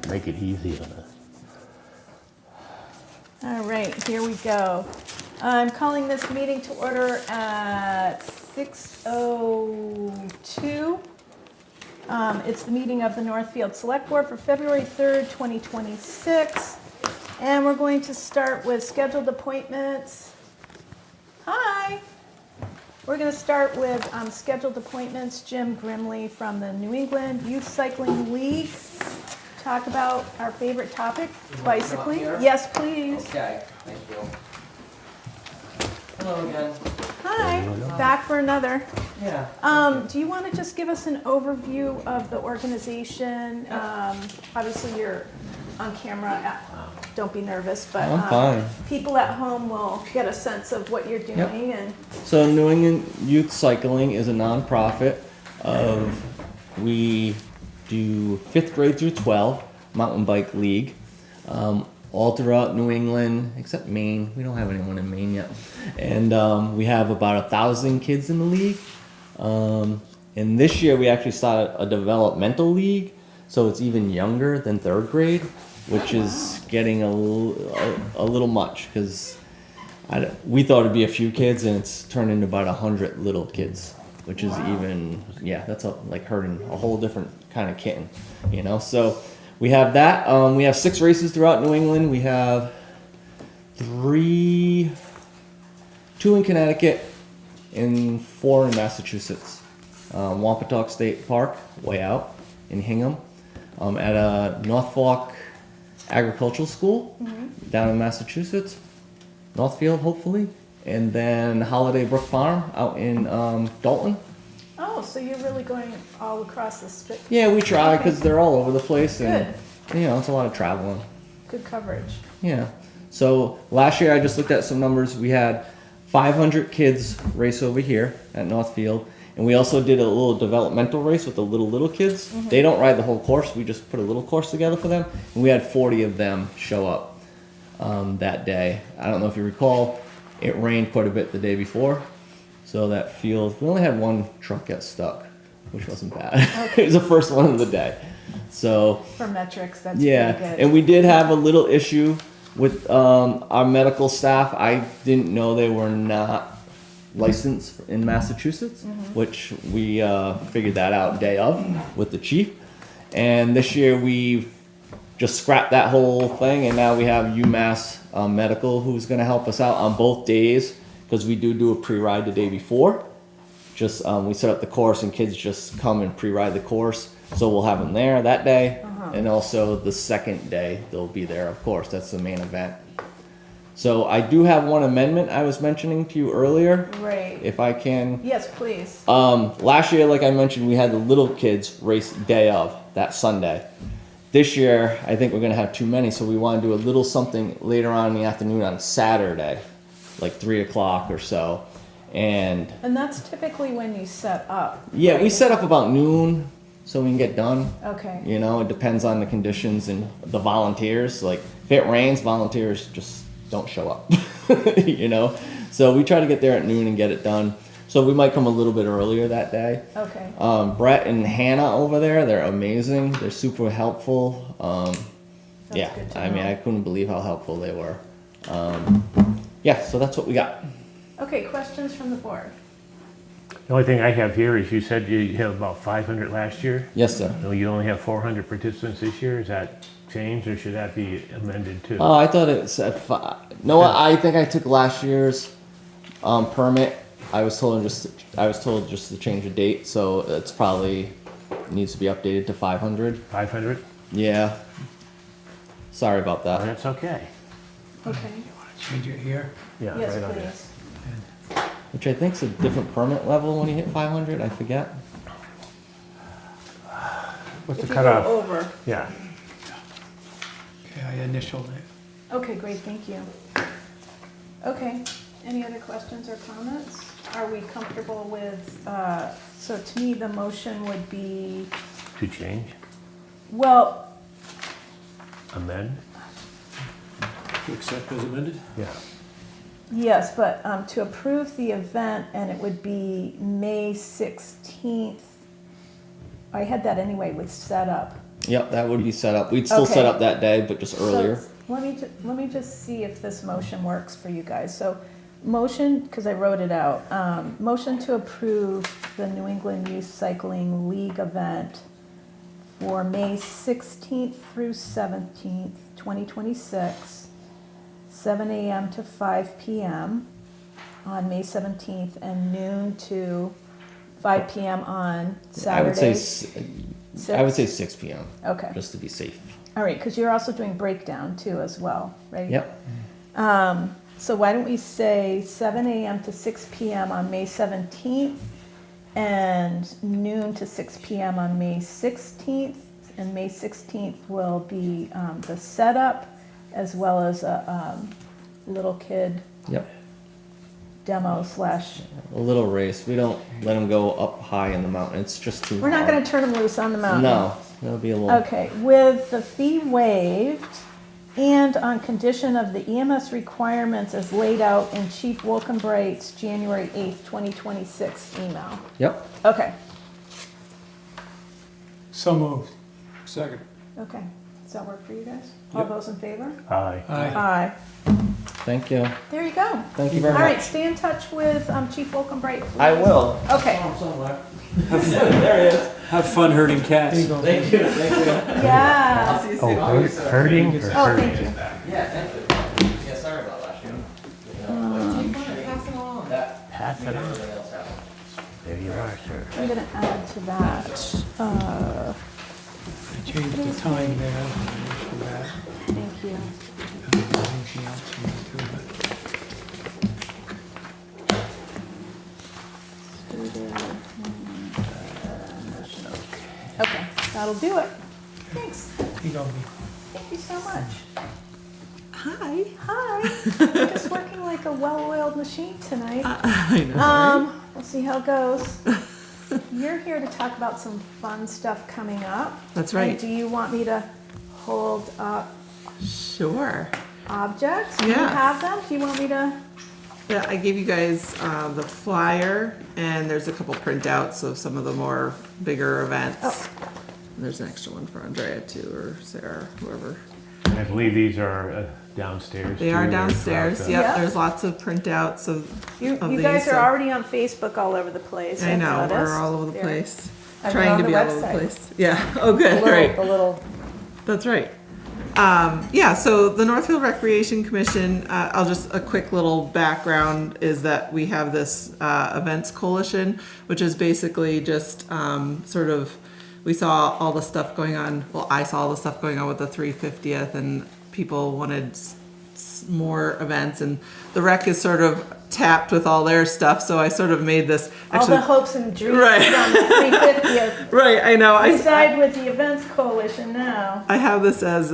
Make it easy on us. All right, here we go. I'm calling this meeting to order at 6:02. It's the meeting of the Northfield Select Board for February 3rd, 2026. And we're going to start with scheduled appointments. Hi. We're going to start with scheduled appointments. Jim Grimley from the New England Youth Cycling League. Talk about our favorite topic, bicycling. Yes, please. Okay, thank you. Hello again. Hi, back for another. Yeah. Do you want to just give us an overview of the organization? Obviously, you're on camera. Don't be nervous, but I'm fine. people at home will get a sense of what you're doing. And So New England Youth Cycling is a nonprofit we do 5th grade through 12 mountain bike league. All throughout New England, except Maine. We don't have anyone in Maine yet. And we have about 1,000 kids in the league. And this year we actually started a developmental league, so it's even younger than 3rd grade, which is getting a little much because we thought it'd be a few kids, and it's turned into about 100 little kids, which is even, that's like herding a whole different kind of kitten, you know? So we have that. We have 6 races throughout New England. We have 2 in Connecticut and 4 in Massachusetts. Wampatuck State Park, way out in Hingham, at a Norfolk Agricultural School down in Massachusetts, Northfield hopefully, and then Holiday Brook Farm out in Dalton. oh, so you're really going all across the state. Yeah, we try because they're all over the place, and Good. it's a lot of traveling. Good coverage. Yeah. So last year I just looked at some numbers. We had 500 kids race over here at Northfield, and we also did a little developmental race with the little kids. They don't ride the whole course. We just put a little course together for them, and we had 40 of them show up that day. I don't know if you recall, it rained quite a bit the day before, so that field, we only had 1 truck get stuck, which wasn't bad. It was the first one of the day. So For metrics, that's yeah, pretty good. and we did have a little issue with our medical staff. I didn't know they were not licensed in Massachusetts, which we figured that out day of with the chief. And this year we just scrapped that whole thing, and now we have UMass Medical who's going to help us out on both days, because we do a pre-ride the day before. Just we set up the course, and kids just come and pre-ride the course. So we'll have them there that day, and also the second day they'll be there. Of course, that's the main event. So I do have one amendment I was mentioning to you earlier, Right. if I can. Yes, please. Last year, like I mentioned, we had the little kids race day of, that Sunday. This year, I think we're gonna have too many, so we wanna do a little something later on in the afternoon on Saturday, like 3 o'clock or so. And And that's typically when you set up. yeah, we right? set up about noon so we can get done. Okay. You know, it depends on the conditions and the volunteers. Like, if it rains, volunteers just don't show up, you know? So we try to get there at noon and get it done. So we might come a little bit earlier that day. Okay. Brett and Hannah over there, they're amazing. They're super helpful. Yeah, good to I mean, know. I couldn't believe how helpful they were. Yeah, so that's what we got. Okay, questions from the board? The only thing I have here is you said you had about 500 last year. Yes, sir. No, you only have 400 participants this year. Is that changed, or should that be amended too? Oh, I thought it said 5. No, what? I think I took last year's permit. I was told just to change the date, so it's probably needs to be updated to 500. 500? Yeah. Sorry about Oh, that. that's okay. Okay. Change it here. Yeah, Yes, right on there. please. Which I think's a different permit level when you hit 500. I forget. What's If the you go cutoff? over. Yeah. Okay, I initialed it. Okay, great, thank you. Okay, any other questions or comments? Are we comfortable with, so to me, the motion would be, To change, well, amend? To accept as amended? Yeah. yes, but to approve the event, and it would be May 16th. I had that anyway with setup. Yep, that would be set up. We'd still set Okay. up that day, but just earlier. So let me just see if this motion works for you guys. So motion, because I wrote it out, motion to approve the New England Youth Cycling League event for May 16th through 17th, 2026, 7 a.m. to 5 p.m. on May 17th and noon to 5 p.m. on I would say Saturday. I would say 6 p.m. Okay. just to be safe. All right, because you're also doing breakdown too as well, right? Yep. So why don't we say 7 a.m. to 6 p.m. on May 17th and noon to 6 p.m. on May 16th? And May 16th will be the setup as well as a little kid Yep. demo slash. A little race. We don't let them go up high in the mountain. It's just too We're not hard. going to turn them loose on the mountain. No, that'll be a little. Okay, with the fee waived and on condition of the EMS requirements as laid out in Chief Wolkenbright's January 8th, 2026 email. Yep. Okay, So moved. Second. okay. Does that work for you guys? All those in favor? Aye. Aye. Aye. Thank you. There you go. Thank you very All much. right, stay in touch with Chief Wolkenbright, please. I will. Okay, There it is. Have fun herding cats. There you go. Thank you. Thank you. yeah. See you Oh, soon. hurting or Oh, hurting? thank you. Yeah, thank you. Yeah, sorry about last year. Pass it along. Pass it on. Everything else happened. There you are, sir. I'm gonna add to that. I changed the time there. For that. Thank you. Anything else you want to do, but Okay, that'll do it. Thanks. you go. Thank you so much. Hi. Hi. Just working like a well-oiled machine tonight. I know. right? We'll see how it goes. You're here to talk about some fun stuff coming up. That's And right. do you want me to hold up Sure. objects? Do you Yes. have them? Do you want me to? Yeah, I gave you guys the flyer, and there's a couple printouts of some of the more bigger events. Oh. And there's an extra one for Andrea too, or Sarah, whoever. And I believe these are downstairs. They too, are or downstairs. throughout the- Yep. Yeah. There's lots of printouts of. You these, guys are so- already on Facebook all over the place. I I've know we're noticed. all over the There. place. I've been Trying on to the be all over the website. place. Yeah. Oh, good. The Right. little. That's right. Yeah, so the Northfield Recreation Commission, I'll just, a quick little background is that we have this events coalition, which is basically just sort of, we saw all the stuff going on, well, I saw all the stuff going on with the 350th, and people wanted more events, and the rec is sort of tapped with all their stuff, so I sort of made this, All actually, the hopes and dreams Right. on the 350th right, I know. reside with the Events Coalition now. I have this as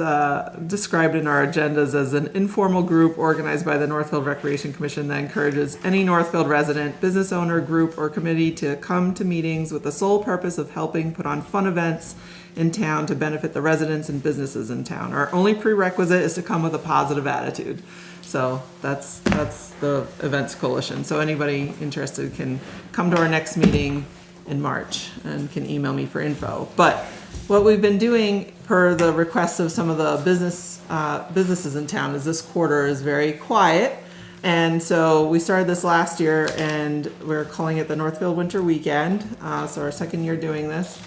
described in our agendas as an informal group organized by the Northfield Recreation Commission that encourages any Northfield resident, business owner, group, or committee to come to meetings with the sole purpose of helping put on fun events in town to benefit the residents and businesses in town. Our only prerequisite is to come with a positive attitude. So that's the Events Coalition. So anybody interested can come to our next meeting in March and can email me for info. But what we've been doing per the requests of some of the businesses in town is this quarter is very quiet. And so we started this last year and we're calling it the Northfield Winter Weekend. So our second year doing this.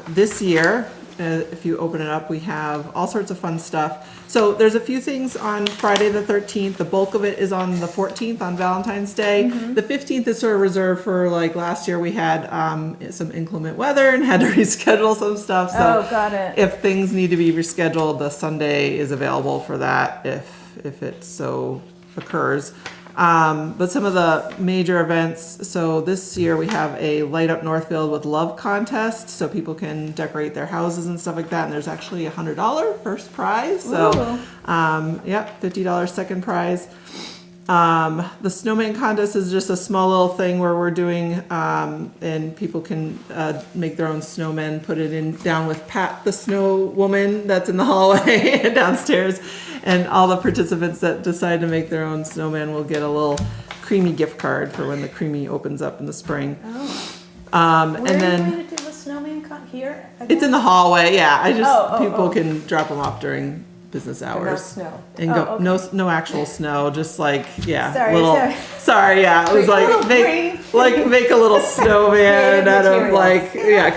This year, if you open it up, we have all sorts of fun stuff. So there's a few things on Friday the 13th. The bulk of it is on the 14th on Valentine's Day. The 15th is sort of reserved for, like last year we had some inclement weather and had to reschedule some stuff. So Oh, got it. if things need to be rescheduled, the Sunday is available for that if it so occurs. But some of the major events, so this year we have a Light Up Northfield with Love contest, so people can decorate their houses and stuff like that, and there's actually a $100 first prize, so, yep, $50 second prize. The snowman contest is just a small little thing where we're doing, and people can make their own snowmen, put it in down with Pat the Snow Woman that's in the hallway downstairs, and all the participants that decide to make their own snowman will get a little Creamy gift card for when the Creamy opens up in the spring. Oh. And Where are you then going to do the snowman contest? not here? It's in the hallway. Yeah, I just Oh, people can drop them off during business hours. snow. And go Oh, okay. no actual snow, just like Sorry, little sorry. sorry, yeah. It was Little like make a little snowman Creative out of materials.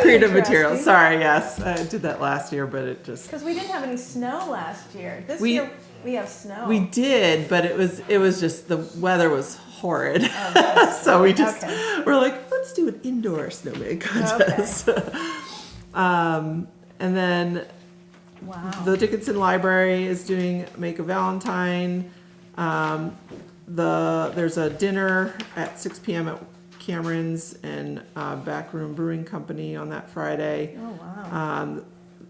creative Interesting. materials. Sorry, yes. I did that last year, but it just Because we didn't have any snow last year. This We- year we have snow. we did, but it was just the weather was horrid. Oh, that's- So we just okay. we're like, let's do an indoor snowman contest. And then Wow. the Dickinson Library is doing Make a Valentine. There's a dinner at 6 p.m. at Cameron's and Backroom Brewing Company on that Friday. Oh, wow.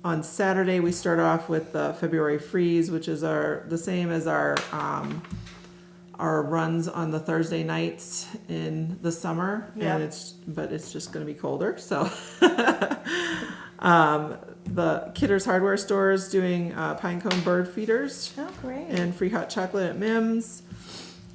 On Saturday, we start off with the February Freeze, which is the same as our runs on the Thursday nights in the summer, Yeah. and it's just going to be colder. So, the Kidder's Hardware Store is doing pinecone bird feeders Oh, great. and free hot chocolate at Mims.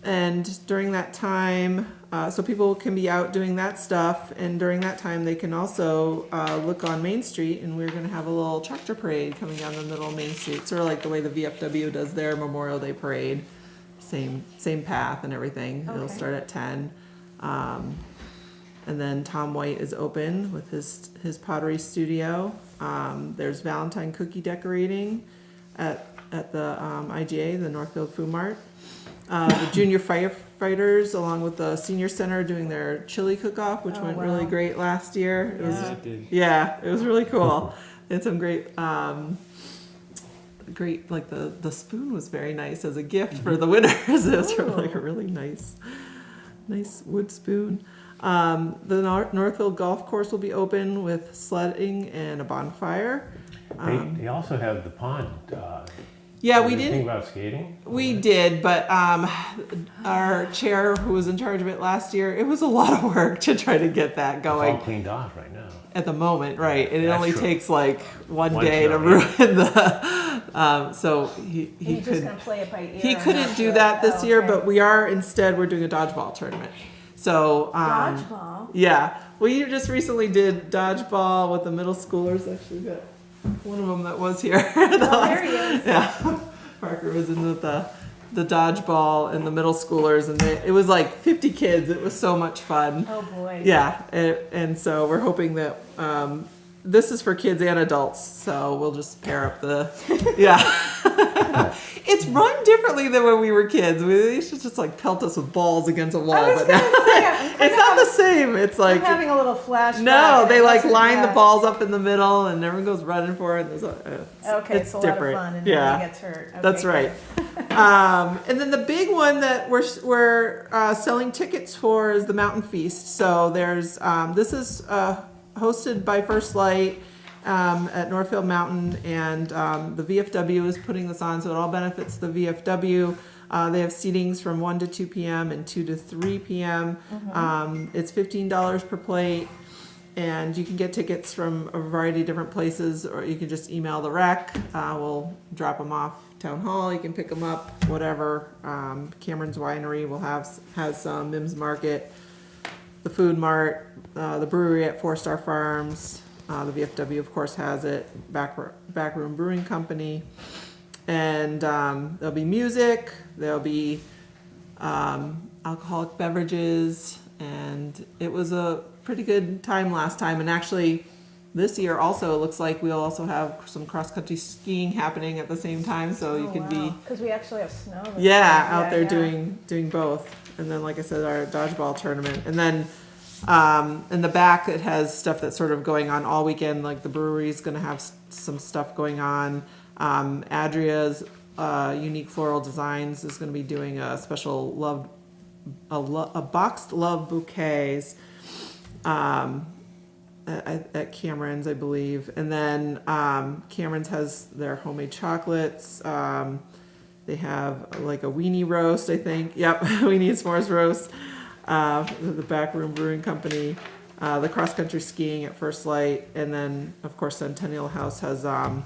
And during that time, so people can be out doing that stuff, and during that time, they can also look on Main Street, and we're gonna have a little tractor parade coming down the middle of Main Street, sort of like the way the VFW does their Memorial Day parade. Same path and everything. It'll Okay. start at 10. And then Tom White is open with his pottery studio. There's Valentine cookie decorating at the IGA, the Northfield Food Mart. The junior firefighters, along with the senior center, doing their chili cook-off, which Oh, went wow. really great last year. It was, Yeah. It did. yeah, it was really cool. They had some great, like the spoon was very nice as a gift for the winners. It was like a really nice wood spoon. The Northfield Golf Course will be open with sledding and a bonfire. They also have the pond. Yeah, did we you didn't. think about skating? We did, but our chair, who was in charge of it last year, it was a lot of work to try to get that It's all going cleaned off right now. at the moment, right? And it That's only true. takes like one One day to show, ruin the. So he He's just could. gonna play it by ear. He and couldn't not do it. that this Oh, year, okay. but we're doing a dodgeball tournament. So Dodgeball? yeah, we just recently did dodgeball with the middle schoolers. Actually, got one of them that was here. Oh, there he is. Yeah, Parker was in with the dodgeball and the middle schoolers, and it was like 50 kids. It was so much fun. Oh, boy. Yeah, and so we're hoping that this is for kids and adults. So we'll just pair up the yeah. It's run differently than when we were kids. They used to just like pelt us with balls against a wall, I was but gonna now say, I'm kinda it's not the same. It's like I'm having a little flashback. no, they It like wasn't line the that. balls up in the middle, and everyone goes running for it. Okay, it's it's a different. lot of fun, and yeah. nobody gets hurt. Okay, That's good. right. And then the big one that we're selling tickets for is the Mountain Feast. So there's this is hosted by First Light at Northfield Mountain, and the VFW is putting this on, so it all benefits the VFW. They have seatings from 1 to 2 p.m. and 2 to 3 p.m. It's $15 per plate. And you can get tickets from a variety of different places, or you can just email the rec. We'll drop them off town hall. You can pick them up, whatever. Cameron's Winery has some. Mims Market, the Food Mart, the brewery at 4 Star Farms. The VFW, of course, has it. Backroom Brewing Company, and there'll be music. There'll be alcoholic beverages, and it was a pretty good time last time. And actually, this year also it looks like we'll also have some cross country skiing happening at the same time, so you can be Because we actually have snow. this yeah year. out there yeah. doing both. And then, like I said, our dodgeball tournament, and then in the back it has stuff that's sort of going on all weekend. Like the brewery's going to have some stuff going on. Adria's Unique Floral Designs is going to be doing a special a boxed love bouquets at Cameron's, I believe. And then Cameron's has their homemade chocolates. They have like a weenie roast, I think. Yep, weenie and s'mores roast. The Backroom Brewing Company. The cross country skiing at First Light. And then, of course, Centennial House has a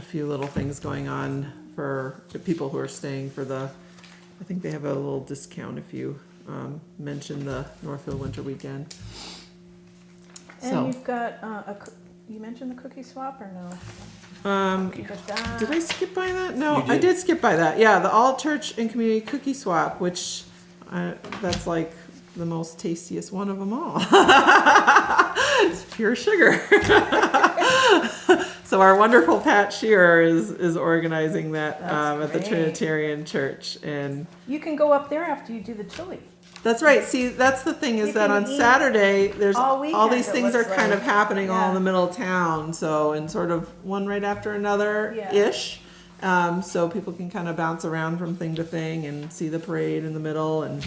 few little things going on for the people who are staying for I think they have a little discount if you mention the Northfield Winter Weekend. And So. you've got you mention the cookie swap or no? Keep it down. Did I skip by that? No, You I did. did skip by that. Yeah, the all church and community cookie swap, which that's like the most tastiest one of them all. It's pure sugar. So our wonderful Pat Shearer is organizing that That's at the great. Trinitarian Church, and You can go up there after you do the chili. that's right. See, that's the thing is You that can on eat Saturday there's all all weekend, these it things are looks kind of like. happening all in Yeah. the middle of town. So and sort of one right after another Yeah. ish. So people can kind of bounce around from thing to thing and see the parade in the middle and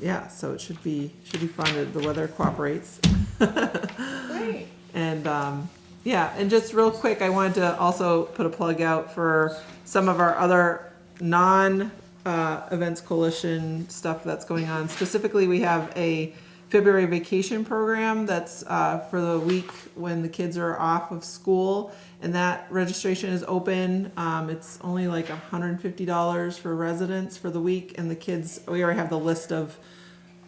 yeah. So it should be fun. The weather cooperates. Great. And yeah, and just real quick, I wanted to also put a plug out for some of our other non Events Coalition stuff that's going on. Specifically, we have a February vacation program that's for the week when the kids are off of school, and that registration is open. It's only like $150 for residents for the week, and the kids, we already have the list of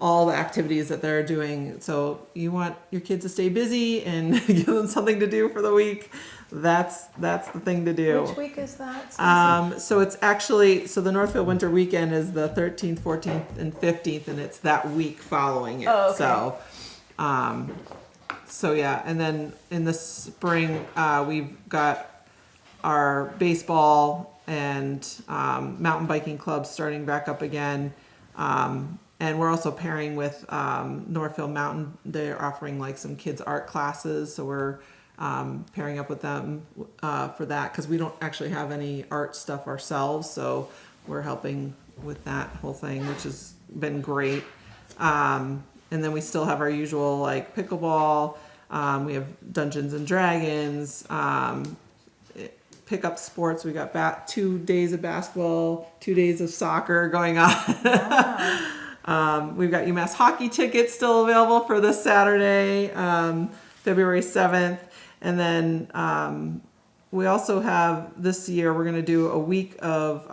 all the activities that they're doing. So you want your kids to stay busy and give them something to do for the week. That's the thing to do. Which week is that? So it's actually, so the Northfield Winter Weekend is the 13th, 14th, and 15th, and it's that week following it. Oh, okay. So yeah, and then in the spring, we've got our baseball and mountain biking clubs starting back up again. And we're also pairing with Northfield Mountain. They're offering like some kids art classes, so we're pairing up with them for that because we don't actually have any art stuff ourselves. So we're helping with that whole thing, which has been great. And then we still have our usual like pickleball. We have Dungeons and Dragons. Pick up sports. We got 2 days of basketball, 2 days of soccer going on. Wow. We've got UMass hockey tickets still available for this Saturday, February 7th. And then we also have this year, we're going to do a week of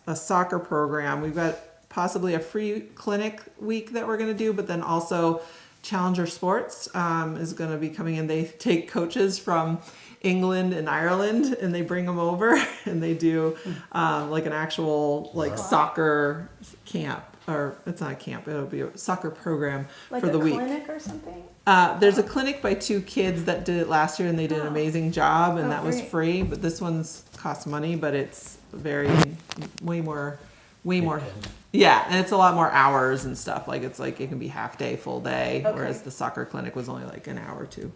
a soccer program. We've got possibly a free clinic week that we're going to do, but then also Challenger Sports is going to be coming in. They take coaches from England and Ireland and they bring them over and they do like an actual like soccer camp. Or it's not a camp, it'll be a soccer program Like for the a week. clinic or something? There's a clinic by 2 kids that did it last year and they did an amazing job and Oh, that was great. free, but this one's costs money, but it's way more, yeah, and it's a lot more hours and stuff. Like it's like it can be half day, full day, Okay. whereas the soccer clinic was only like an hour or 2.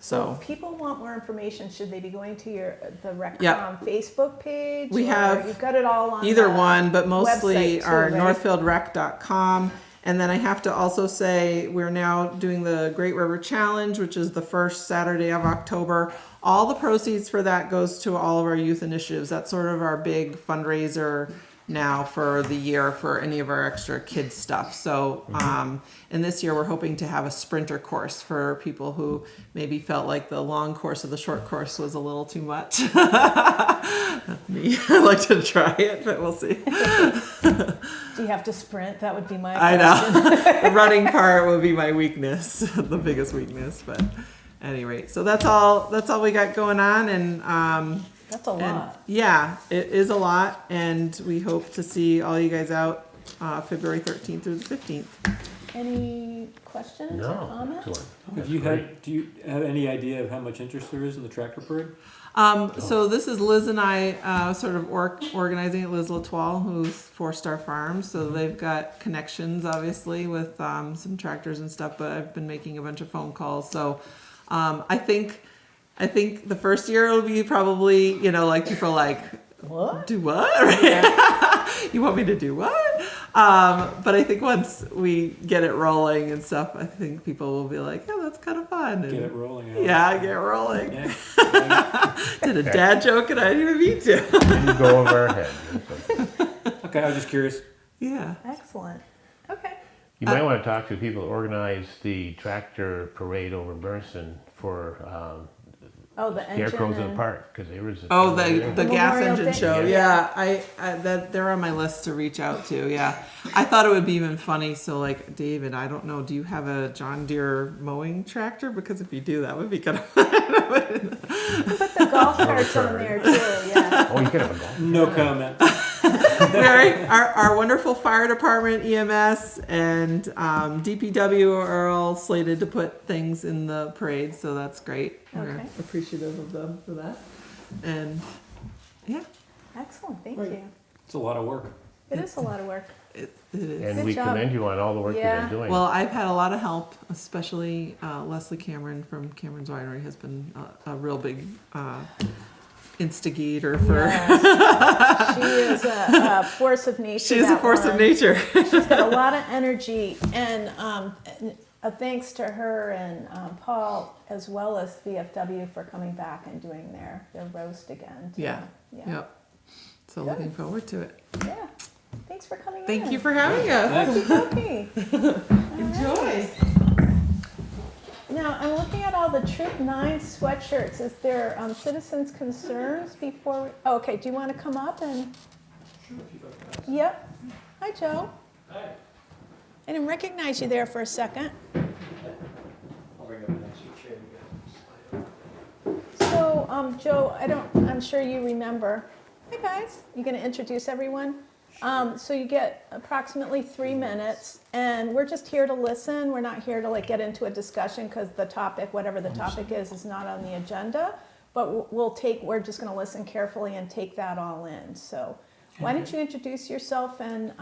So So if people want more information, should they be going to the RecCom Yep. Facebook page? We or have you've got it all on either the one, but mostly website too, our right? northfieldrec.com. And then I have to also say we're now doing the Great River Challenge, which is the first Saturday of October. All the proceeds for that goes to all of our youth initiatives. That's sort of our big fundraiser now for the year for any of our extra kids stuff. So, and this year we're hoping to have a sprinter course for people who maybe felt like the long course or the short course was a little too much. That's me. I like to try it, but we'll see. Do you have to sprint? That would be my I question. know. The running part would be my weakness, the biggest weakness. But at any rate, so that's all we got going on, and That's a lot. yeah, it is a lot, and we hope to see all you guys out February 13th through the 15th. Any questions or No, comments? excellent. Do you have any idea of how much interest there is in the tractor parade? So this is Liz and I sort of organizing it. Liz Latoile, who's 4 Star Farms, so they've got connections, obviously, with some tractors and stuff. But I've been making a bunch of phone calls, so I think the first year it'll be probably like people like What? do what? You want me to do what? But I think once we get it rolling and stuff, I think people will be like, "Yeah, that's kind of fun." And Get it rolling. yeah, get rolling. Yeah. Did a dad joke and I didn't even mean to. Didn't go over our head. Okay, I was just curious. Yeah. Excellent. Okay. You might want to talk to people who organize the tractor parade over in Bernardston for Oh, the engine Scarecrows in the and, park, because there was. Oh, the gas Memorial engine Day. show. Yeah. Yeah, that they're on my list to reach out to. Yeah, I thought it would be even funny. So, like, David, I don't know. Do you have a John Deere mowing tractor? Because if you do, that would be kind of. put the golf carts on there too, yeah. Oh, you could have a golf. No comment. Our wonderful fire department, EMS, and DPW are all slated to put things in the parade, so that's great. We're Okay. appreciative of them for that. And yeah, Excellent, thank Right. you. It's a lot of work. It is a lot of work. it is. And Good we job. commend you on all the work you've Yeah. been doing. Well, I've had a lot of help, especially Leslie Cameron from Cameron's Winery has been a real big instigator for. Yes. She is a force of nature. She is a that force of one. nature. She's got a lot of energy, and a thanks to her and Paul, as well as VFW, for coming back and doing their roast again. too. Yeah. Yeah. Yep. So Good. looking forward to it. Yeah. Thanks for coming in. Thank you for having us. Okay. Enjoy. Now, I'm looking at all the Troop 9 sweatshirts. Is there citizens' concerns before we... Oh, okay, do you want to come up and... Yep. Hi, Joe. Hi. I didn't recognize you there for a second. So, Joe, I'm sure you remember. Hi, guys. You going to introduce everyone? So you get approximately 3 minutes, and we're just here to listen. We're not here to like get into a discussion because the topic, whatever the topic is not on the agenda. But we're just going to listen carefully and take that all in. So why don't you introduce yourself and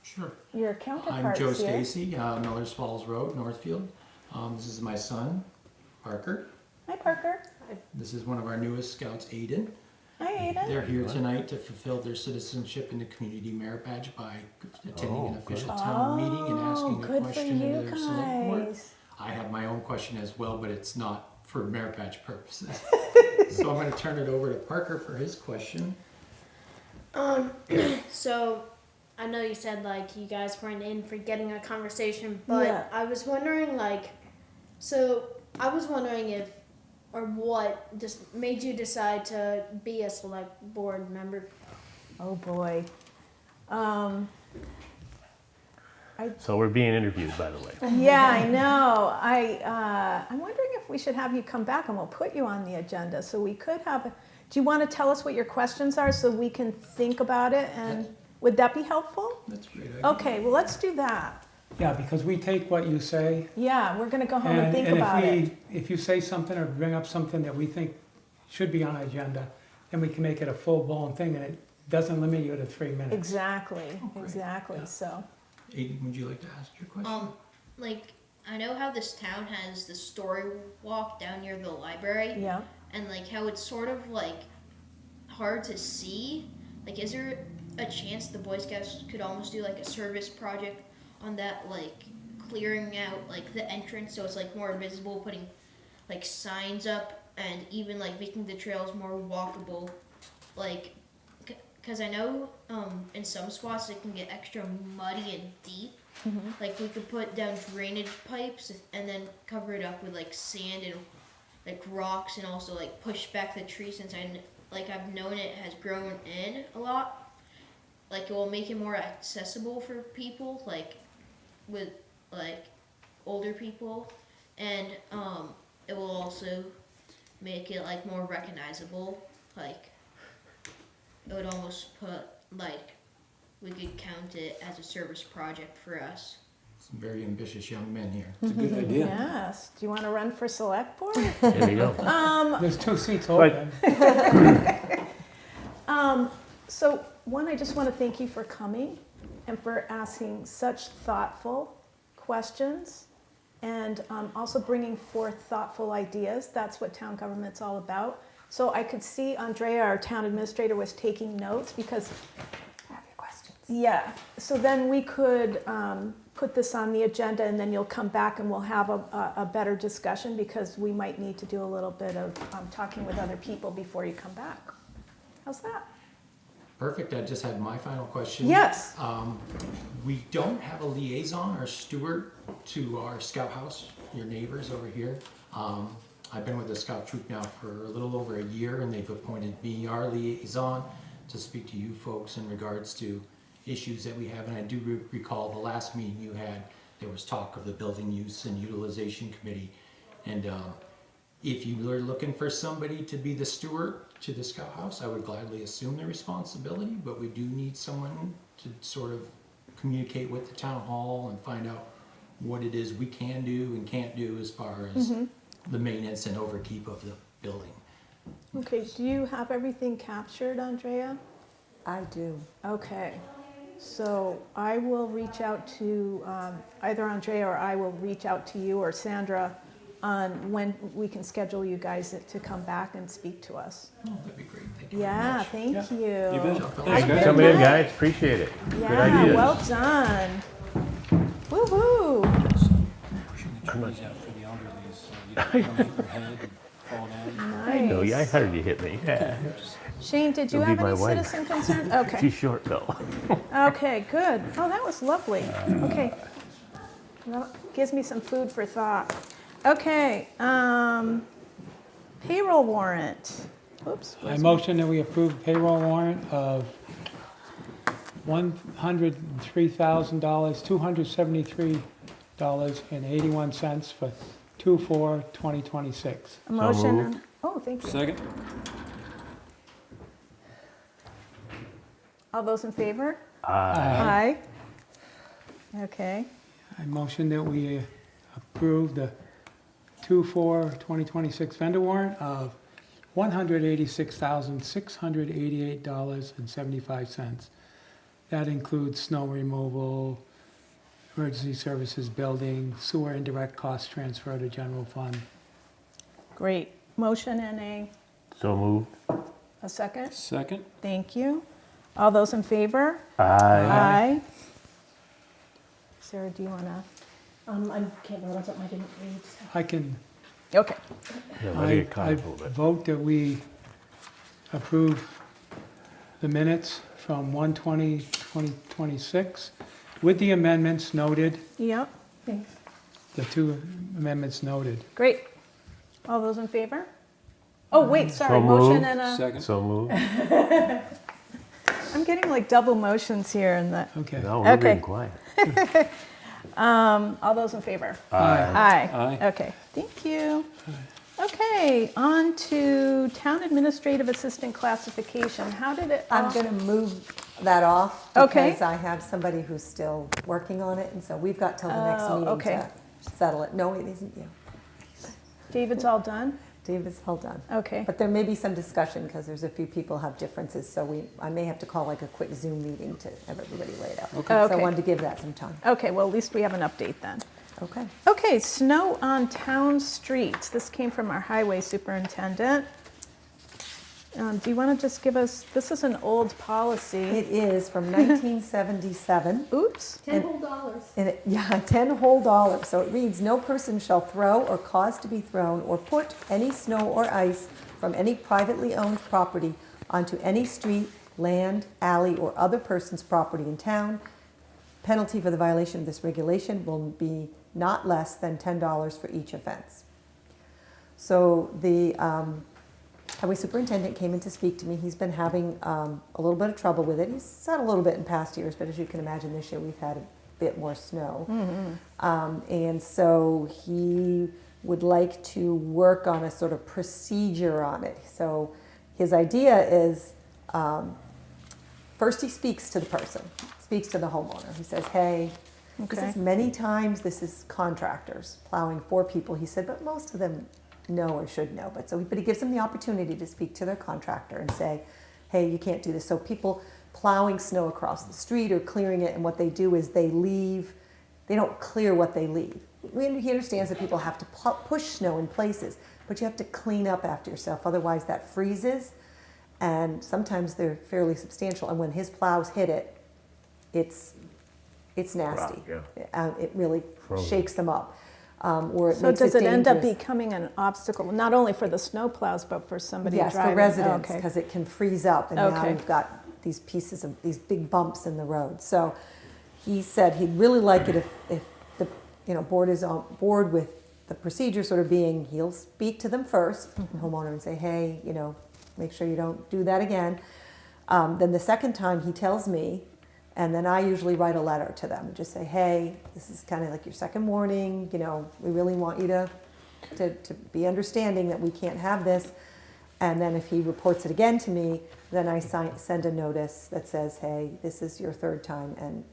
Sure. your I'm counterparts Joe here? Stacy, Millers Falls Road, Northfield. This is my son, Parker. Hi, Parker. This is one of our newest scouts, Aiden. Hi, Aiden. They're here tonight to fulfill their citizenship in the community merit badge by attending an official town meeting and asking a good for question you of their select board. guys. I have my own question as well, but it's not for merit badge purposes. So I'm going to turn it over to Parker for his question. So I know you said like you guys weren't in for getting a conversation, but Yeah. I was wondering if or what just made you decide to be a select board member? Oh boy. So we're being interviewed, by the way. Yeah, I know. I'm wondering if we should have you come back and we'll put you on the agenda. So we could have, do you want to tell us what your questions are so we can think about it? And would that be helpful? That's great. Okay, well, let's do that. Yeah, because we take what you say, Yeah, we're going to go home and and, think and about it. if you say something or bring up something that we think should be on the agenda, then we can make it a full-blown thing, and it doesn't limit you to 3 minutes. Exactly, great. exactly. Yeah. So, Aiden, would you like to ask your question? Like, I know how this town has the story walk down near the library, yeah. and like how it's sort of like hard to see. Like, is there a chance the Boy Scouts could almost do like a service project on that, like clearing out like the entrance so it's like more visible, putting like signs up, and even like making the trails more walkable, like because I know in some spots it can get extra muddy and deep. Like we could put down drainage pipes and then cover it up with like sand and like rocks, and also like push back the tree, since I've known it has grown in a lot. Like it will make it more accessible for people, like with like older people, and it will also make it like more recognizable. Like it would almost put like we could count it as a service project for us. Some very ambitious young men here. It's a good idea. Yes. Do you want to run for select board? There you go. There's 2 seats Right. open. So one, I just want to thank you for coming and for asking such thoughtful questions, and also bringing forth thoughtful ideas. That's what town government's all about. So I could see Andrea, our town administrator, was taking notes because I have your questions. yeah. So then we could put this on the agenda, and then you'll come back and we'll have a better discussion, because we might need to do a little bit of talking with other people before you come back. How's that? Perfect. I just had my final question. Yes. We don't have a liaison or steward to our scout house, your neighbors over here. I've been with the Scout Troop now for a little over a year, and they've appointed me our liaison to speak to you folks in regards to issues that we have. And I do recall the last meeting you had, there was talk of the Building Use and Utilization Committee. And if you were looking for somebody to be the steward to the Scout House, I would gladly assume the responsibility, but we do need someone to sort of communicate with the town hall and find out what it is we can do and can't do as far as the maintenance and overkeep of the building. Okay, do you have everything captured, Andrea? I do. Okay, so I will reach out to, either Andrea or I will reach out to you or Sandra on when we can schedule you guys to come back and speak to us. Oh, that'd be great. Thank you Yeah, very much. thank you. You bet. Have a Thanks, good guys. Come in, night. guys, appreciate it. Good Yeah, ideas. well done. Woo-hoo. Pushing the trees out for the elderly, so you don't hit your head and fall down. I know, yeah, I Nice. heard you hit me. Yeah. Shane, did you It'll have be my any wife. citizen concerns? Okay. She's short though. Okay, good. Oh, that was lovely. Okay. Well, gives me some food for thought. Okay, payroll warrant. Oops. I motion that we approve payroll warrant of $103,000, $273.81 for 2/4/2026. A motion. moved. Oh, thank you. Second? All those in favor? Aye. Aye. Okay. I motion that we approve the 2/4/2026 vendor warrant of $186,688.75. That includes snow removal, emergency services building, sewer indirect cost transfer to general fund. Great. Motion and So moved. a second? Second? Thank you. All those in favor? Aye. Aye. Sarah, do you want to? I can't remember something I didn't read. I can, Okay. Yeah, let me get caught I up a little bit. vote that we approve the minutes from 1/20/2026 with the amendments noted, Yep. Thanks. the two amendments noted. Great. All those in favor? Oh, wait, sorry. So Motion moved. and a, Second? So moved. I'm getting like double motions here in the, Okay. No, we're being Okay. quiet. all those in favor? Aye. Aye. Aye. Okay, thank you. Okay, on to town administrative assistant classification. How did it? I'm going to move that off Okay. because I have somebody who's still working on it, and so we've got till the next Oh, meeting okay. to settle it. No, it isn't you. David's all done? David's all done. Okay. But there may be some discussion because there's a few people have differences, so I may have to call like a quick Zoom meeting to have everybody lay it out. Okay. So I Okay. wanted to give that some time. Okay, well, at least we have an update then. Okay. Okay, snow on town streets. This came from our highway superintendent. Do you want to just give us, this is an old policy. It is from 1977. Oops. $10 whole dollars. And yeah, 10 whole dollars. So it reads, no person shall throw or cause to be thrown or put any snow or ice from any privately owned property onto any street, land, alley, or other person's property in town. Penalty for the violation of this regulation will be not less than $10 for each offense. So the highway superintendent came in to speak to me. He's been having a little bit of trouble with it. He's had a little bit in past years, but as you can imagine, this year we've had a bit more snow. And so he would like to work on a sort of procedure on it. So his idea is, first he speaks to the person, speaks to the homeowner. He says, hey, this Okay. is many times, this is contractors plowing for people. He said, but most of them know or should know. But he gives them the opportunity to speak to their contractor and say, hey, you can't do this. So people plowing snow across the street or clearing it, and what they do is they leave, they don't clear what they leave. He understands that people have to push snow in places, but you have to clean up after yourself, otherwise that freezes, and sometimes they're fairly substantial, and when his plows hit it, it's nasty. Wow, It really Frozen. shakes them up. Or it So makes does it end up dangerous. becoming an obstacle, not only for the snow plows, but for somebody Yes, driving? for residents, Okay. because it can freeze up, and now Okay. we've got these pieces of, these big bumps in the road. So he said he'd really like it if the board is on board with the procedure sort of being, he'll speak to them first, the homeowner, and say, hey, make sure you don't do that again. Then the second time he tells me, and then I usually write a letter to them and just say, hey, this is kind of like your second warning, we really want you to be understanding that we can't have this. And then if he reports it again to me, then I send a notice that says, hey, this is your third time and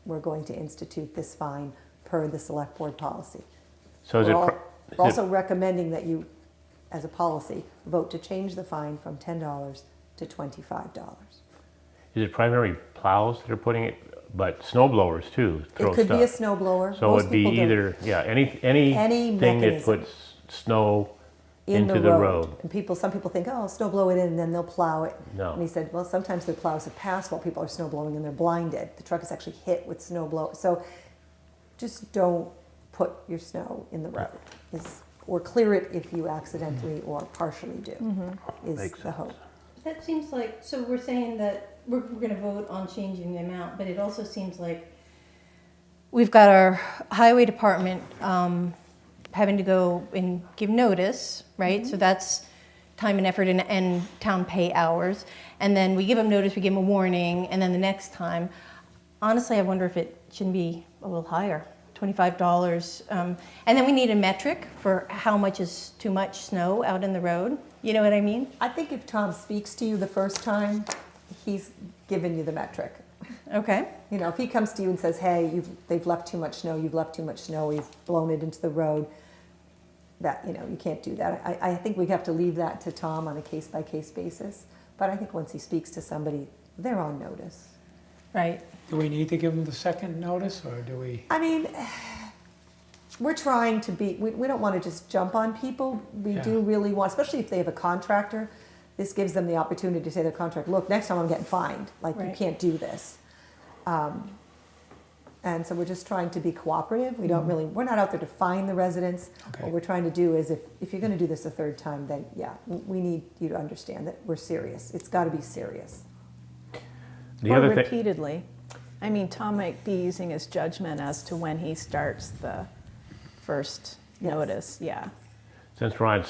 we're going to institute this fine per the select board policy. So We're also recommending that you, as a policy, vote to change the fine from $10 to $25. is it primary plows that are putting it, but snow blowers too throw It could be a stuff? snow blower. So Most it'd be people do. either, anything that mechanism. puts snow In into the road. And some people think, oh, snow blow it in and then they'll plow it. No. And he said, well, sometimes their plows have passed while people are snow blowing and they're blinded. The truck is actually hit with snow blow. So just don't put your snow in the road. Or clear it if you accidentally or partially do, is Makes the sense. hope. That seems like, so we're saying that we're gonna vote on changing the amount, but it also seems like we've got our highway department having to go and give notice, right? So that's time and effort and town pay hours. And then we give them notice, we give them a warning, and then the next time, honestly, I wonder if it shouldn't be a little higher, $25. And then we need a metric for how much is too much snow out in the road. You know what I mean? I think if Tom speaks to you the first time, he's given you the metric. Okay. If he comes to you and says, hey, they've left too much snow, you've left too much snow, you've blown it into the road, that, you can't do that. I think we have to leave that to Tom on a case-by-case basis. But I think once he speaks to somebody, they're on notice. Right. Do we need to give them the second notice, or do we? I mean, we're trying to be, we don't want to just jump on people. We Yeah. do really want, especially if they have a contractor, this gives them the opportunity to say to their contractor, look, next time I'm getting fined. Like, you Right. can't do this. And so we're just trying to be cooperative. We don't really, we're not out there to fine the residents. Okay. What we're trying to do is if you're going to do this a third time, then yeah, we need you to understand that we're serious. It's got to be serious. The Or other thing, repeatedly. I mean, Tom might be using his judgment as to when he starts the first Yes. notice, yeah. since we're on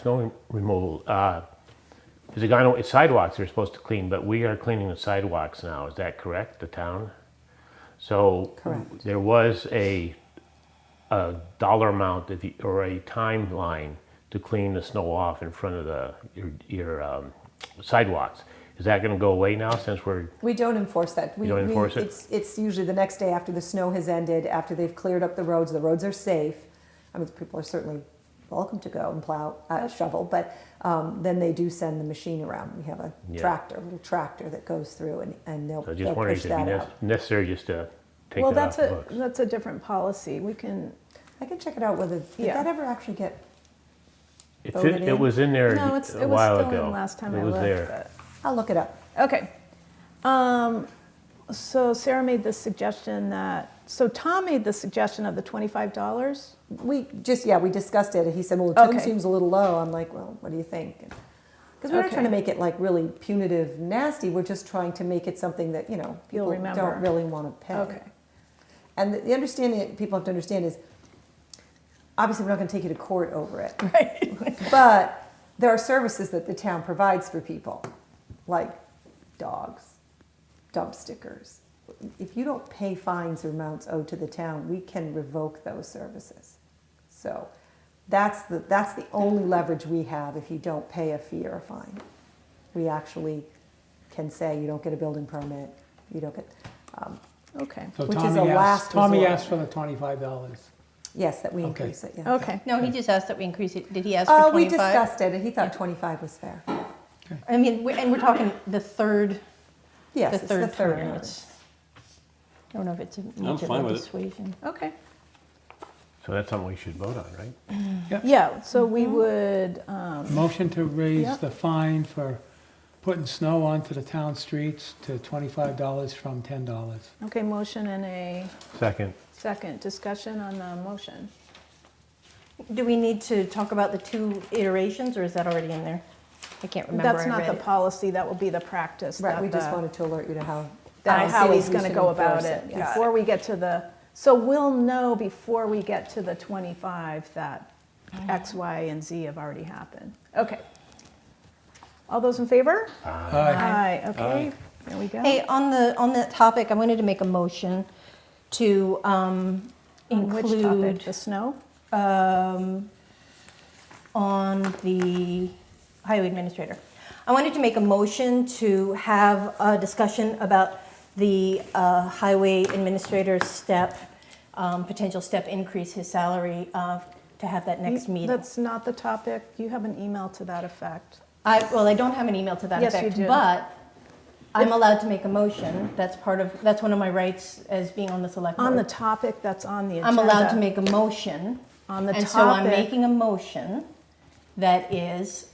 snow removal, there's a guy, it's sidewalks they're supposed to clean, but we are cleaning the sidewalks now. Is that correct, the town? So Correct. there was a dollar amount or a timeline to clean the snow off in front of your sidewalks. Is that going to go away now since we're? We don't enforce that. You don't enforce it? It's usually the next day after the snow has ended, after they've cleared up the roads are safe. I mean, people are certainly welcome to go and plow, shovel, but then they do send the machine around. We have a little tractor that goes through and they'll So I push just wondering if that it'd out. be necessary just to take Well, that off that's the books. that's a different policy. We can, I can check it out whether, did Yeah. that ever actually get, It's voted it in? was in there no, a it was while still ago. in last time it I was looked. there. I'll look it up. Okay. So Sarah made this suggestion so Tom made the suggestion of the $25. We discussed it, and he said, well, 10 Okay. seems a little low. I'm like, well, what do you think? Because we're not Okay. trying to make it like really punitive, nasty. We're just trying to make it something that, You'll people remember. don't really want to pay. Okay. And the understanding that people have to understand is, obviously, we're not going to take you to court over it. Right. But there are services that the town provides for people, like dogs, dump stickers. If you don't pay fines or amounts owed to the town, we can revoke those services. So that's the only leverage we have if you don't pay a fee or a fine. We actually can say you don't get a building permit, you don't get, Okay. So Which is a last Tommy resort. asked for the $25. yes, that we Okay. increase it, yeah. Okay. No, he just asked that we increase it. Did he ask for 25? We discussed it, and he thought 25 was fair. I mean, and we're talking the third, Yes, the it's third the third term. notice. I don't know if it's much of fine a with it. dissuasion. Okay. So that's something we should vote on, right? Yeah, so we would, Motion to raise Yeah. the fine for putting snow onto the town streets to $25 from $10. okay, motion and a Second. second discussion on the motion. Do we need to talk about the 2 iterations, or is that already in there? I can't remember. That's I not read the it. policy, that will be the practice. Right, that we just the- wanted to alert you to how. How he's we going to should go about enforce it. yes. Before we get to the So we'll know before we get to the 25 that X, Y, and Z have already happened. Okay. All those in favor? Aye. Okay, there we go. Hey, on that topic, I wanted to make a motion to On which topic? include The snow? on the highway administrator. I wanted to make a motion to have a discussion about the highway administrator's potential step increase his salary, to have that next meeting. That's not the topic. You have an email to that effect. I don't have an email to that Yes, you effect, do. but I'm allowed to make a motion. That's one of my rights as being on the select board. On the topic that's on the agenda. I'm allowed to make a motion. On the And so I'm topic. making a motion that is,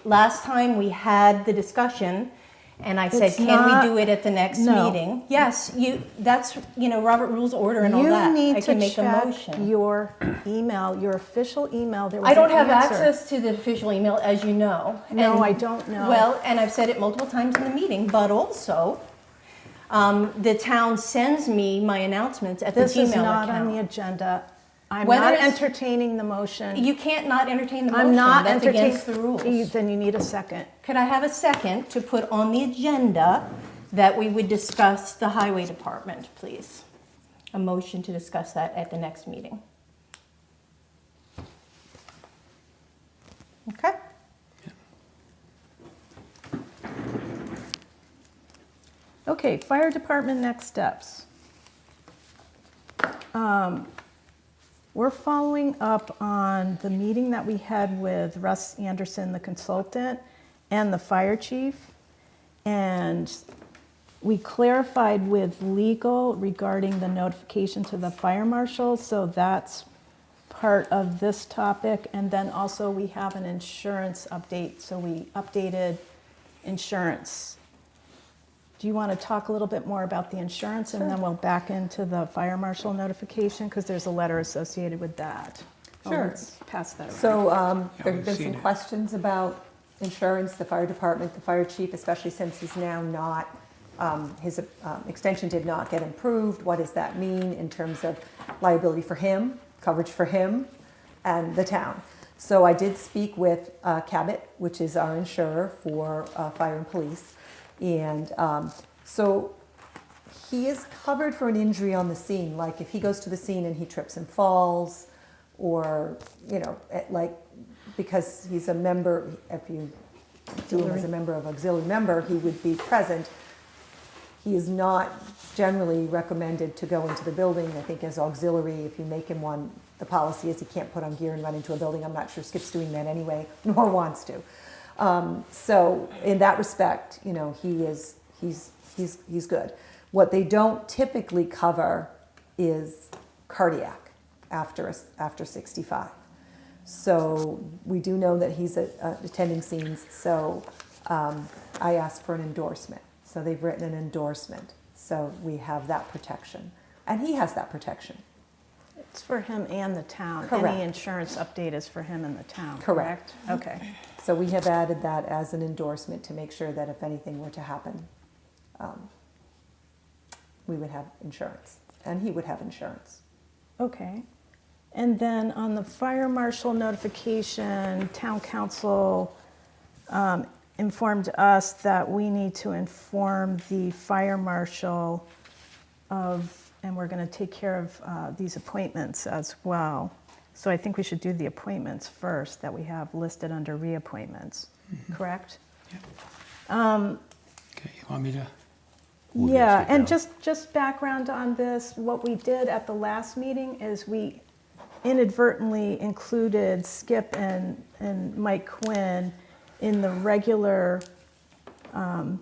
last time we had the discussion, and I said, It's can not- we do it at the next No. meeting? Yes, that's, Robert Rules Order and all You that. need I to can make a check motion. your email, your official email. There was I don't an have answer. access to the official email, as you know. No, And- I don't know. Well, and I've said it multiple times in the meeting, but also, the town sends me my announcements at the Gmail This account. is not on the agenda. I'm Whether not it's- entertaining the motion. You can't not entertain the motion. I'm not That's entertaining. against the rules. Then you need a second. Could I have a second to put on the agenda that we would discuss the highway department, please? A motion to discuss that at the next meeting. Okay? Okay, fire department next steps. We're following up on the meeting that we had with Russ Anderson, the consultant, and the fire chief. And we clarified with legal regarding the notification to the fire marshal, so that's part of this topic. And then also we have an insurance update, so we updated insurance. Do you want to talk a little bit more about the insurance, and then we'll back into the fire marshal notification, because there's a letter associated with that. Sure. Let's pass that around. So there we've have been seen some it. questions about insurance, the fire department, the fire chief, especially since he's now not, his extension did not get improved. What does that mean in terms of liability for him, coverage for him, and the town? So I did speak with Cabot, which is our insurer for fire and police. And so he is covered for an injury on the scene, like if he goes to the scene and he trips and falls, or, because he's a member, if you do him as a member of auxiliary member, he would be present. He is not generally recommended to go into the building. I think as auxiliary, if you make him one, the policy is he can't put on gear and run into a building. I'm not sure Skip's doing that anyway, nor wants to. So in that respect, he's good. What they don't typically cover is cardiac after 65. So we do know that he's attending scenes. So I asked for an endorsement. So they've written an endorsement. So we have that protection, and he has that protection. It's for him and the town. Correct. Any insurance update is for him and the town, Correct. correct? Okay. So we have added that as an endorsement to make sure that if anything were to happen, we would have insurance, and he would have insurance. Okay. And then on the fire marshal notification, town council informed us that we need to inform the fire marshal of, and we're going to take care of these appointments as well. So I think we should do the appointments first that we have listed under reappointments, correct? Okay, you want me to? We'll Yeah, get you and down. just background on this, what we did at the last meeting is we inadvertently included Skip and Mike Quinn in the regular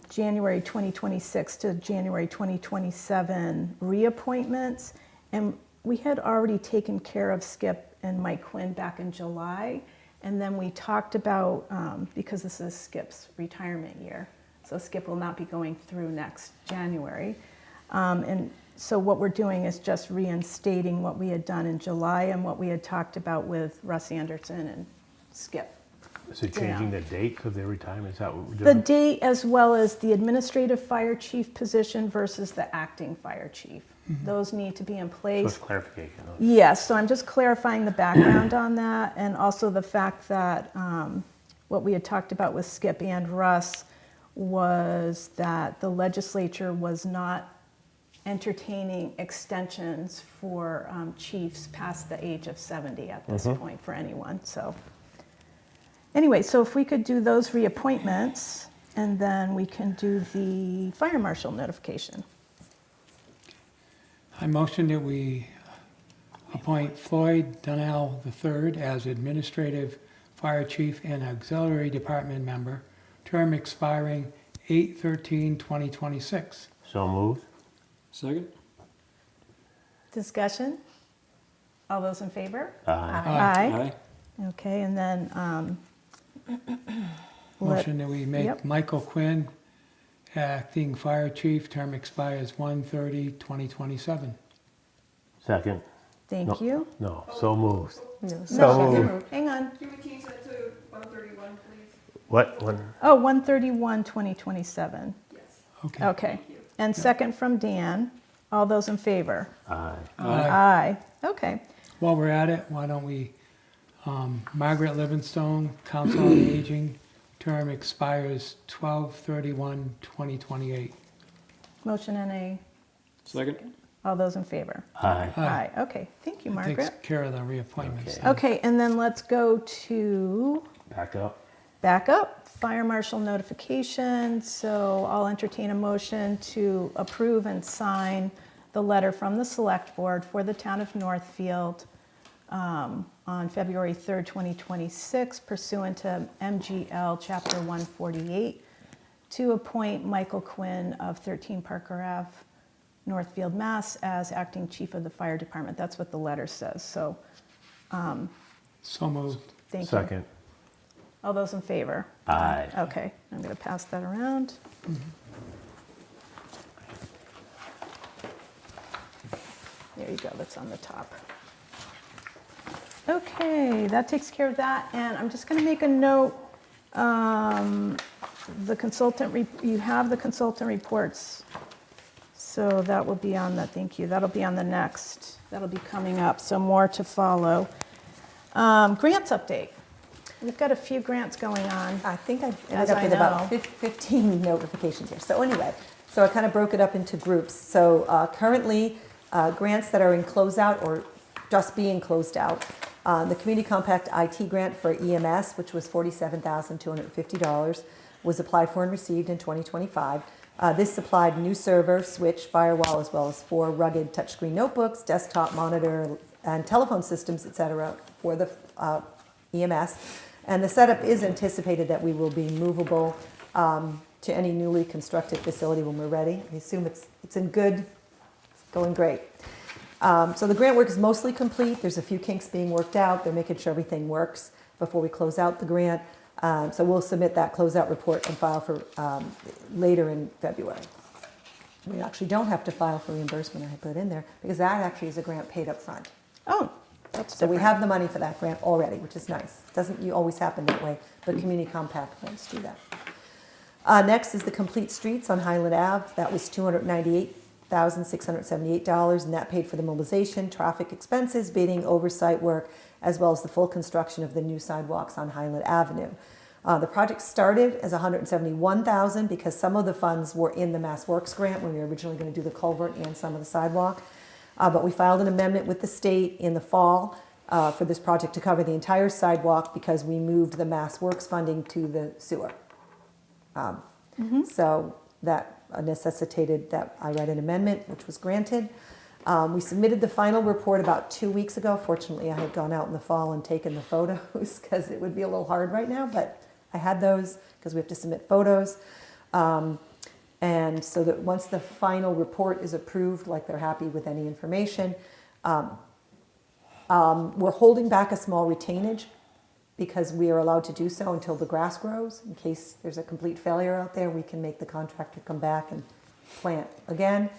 January 2026 to January 2027 reappointments. And we had already taken care of Skip and Mike Quinn back in July. And then we talked about, because this is Skip's retirement year, so Skip will not be going through next January. And so what we're doing is just reinstating what we had done in July and what we had talked about with Russ Anderson and Skip. So changing the dates of their retirement, is that what we're The doing? date as well as the administrative fire chief position versus the acting fire chief. Those need to be in So it's place. clarification. Okay. Yes, so I'm just clarifying the background on that, and also the fact that what we had talked about with Skip and Russ was that the legislature was not entertaining extensions for chiefs past the age of 70 at this point for anyone, so. Anyway, so if we could do those reappointments, and then we can do the fire marshal notification. I motion that we appoint Floyd Donnell III as Administrative Fire Chief and Auxiliary Department Member, term expiring 8/13/2026. So moved. Second? Discussion? All those in favor? Aye. Aye. Okay, and then, Motion that we make Yep. Michael Quinn Acting Fire Chief, term expires 1/30/2027. Second. thank you. No, so moved. No, So moved. Hang on. Can we change that to 131, please? What, one? Oh, 1/31/2027. Okay. Okay. And second from Dan. All those in favor? Aye. Aye. Okay. While we're at it, why don't we, Margaret Livingstone, Council on Aging, term expires 12/31/2028. Motion and a, Second? all those in favor? Aye. Aye. Okay, thank you, That takes Margaret. care of the reappointments. Okay. then. Okay, and then let's go to Back up. back up, fire marshal notification. So I'll entertain a motion to approve and sign the letter from the select board for the town of Northfield on February 3rd, 2026 pursuant to MGL Chapter 148 to appoint Michael Quinn of 13 Parker Ave, Northfield, Mass. As acting chief of the fire department. That's what the letter says, so So moved. thank you. Second. All those in favor? Aye. Okay, I'm going to pass that around. There you go, that's on the top. Okay, that takes care of that, and I'm just going to make a note. The consultant, you have the consultant reports, so that will be on the, thank you, that'll be on the next, that'll be coming up, so more to follow. Grants update. We've got a few grants going on. I think I As ended up I with about know. 15 notifications here. So anyway, so I kind of broke it up into groups. So currently, grants that are in closeout or just being closed out. The Community Compact IT grant for EMS, which was $47,250, was applied for and received in 2025. This supplied new server, switch, firewall, as well as 4 rugged touchscreen notebooks, desktop monitor, and telephone systems, etc., for the EMS. And the setup is anticipated that we will be movable to any newly constructed facility when we're ready. I assume it's in good, it's going great. So the grant work is mostly complete. There's a few kinks being worked out. They're making sure everything works before we close out the grant. So we'll submit that closeout report and file for later in February. We actually don't have to file for reimbursement, I put in there, because that actually is a grant paid up front. Oh, that's So we different. have the money for that grant already, which is nice. Doesn't always happen that way, but Community Compact grants do that. Next is the Complete Streets on Highland Ave. That was $298,678, and that paid for the mobilization, traffic expenses, bidding, oversight work, as well as the full construction of the new sidewalks on Highland Avenue. The project started as $171,000 because some of the funds were in the Mass Works grant when we were originally going to do the culvert and some of the sidewalk. But we filed an amendment with the state in the fall for this project to cover the entire sidewalk because we moved the Mass Works funding to the sewer. So that necessitated that I write an amendment, which was granted. We submitted the final report about 2 weeks ago. Fortunately, I had gone out in the fall and taken the photos because it would be a little hard right now, but I had those because we have to submit photos. And so that once the final report is approved, like they're happy with any information, we're holding back a small retainage because we are allowed to do so until the grass grows. In case there's a complete failure out there, we can make the contractor come back and plant again.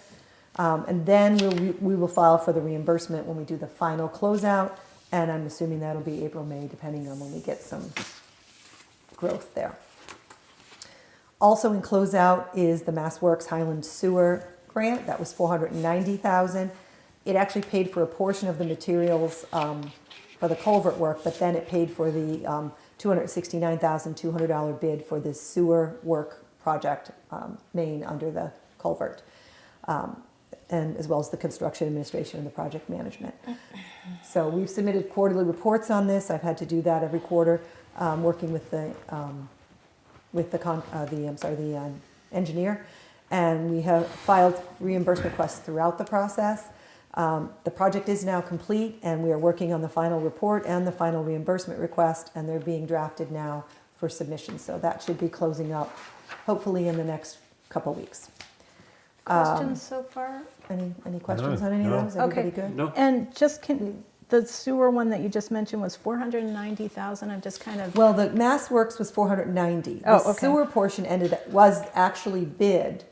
And then we will file for the reimbursement when we do the final closeout. And I'm assuming that'll be April, May, depending on when we get some growth there. Also in closeout is the MassWorks Highland Sewer grant. That was $490,000. It actually paid for a portion of the materials for the culvert work, but then it paid for the $269,200 bid for this sewer work project, main under the culvert, and as well as the construction administration and the project management. So we've submitted quarterly reports on this. I've had to do that every quarter, working with the engineer, and we have filed reimbursement requests throughout the process. The project is now complete, and we are working on the final report and the final reimbursement request, and they're being drafted now for submission. So that should be closing up hopefully in the next couple weeks. Questions so far? Any questions on any of those? Okay. Everybody good? No. And just the sewer one that you just mentioned was 490,000. I'm just kind of. Well, the MassWorks was 490. Oh, The okay. sewer portion was actually bid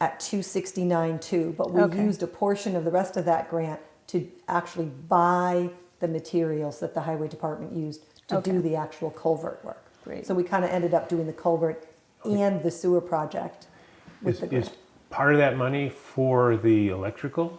at 269.2, but we Okay. used a portion of the rest of that grant to actually buy the materials that the highway department used to Okay. do the actual culvert work. Great. So we kind of ended up doing the culvert and the sewer project with the Is grant. part of that money for the electrical?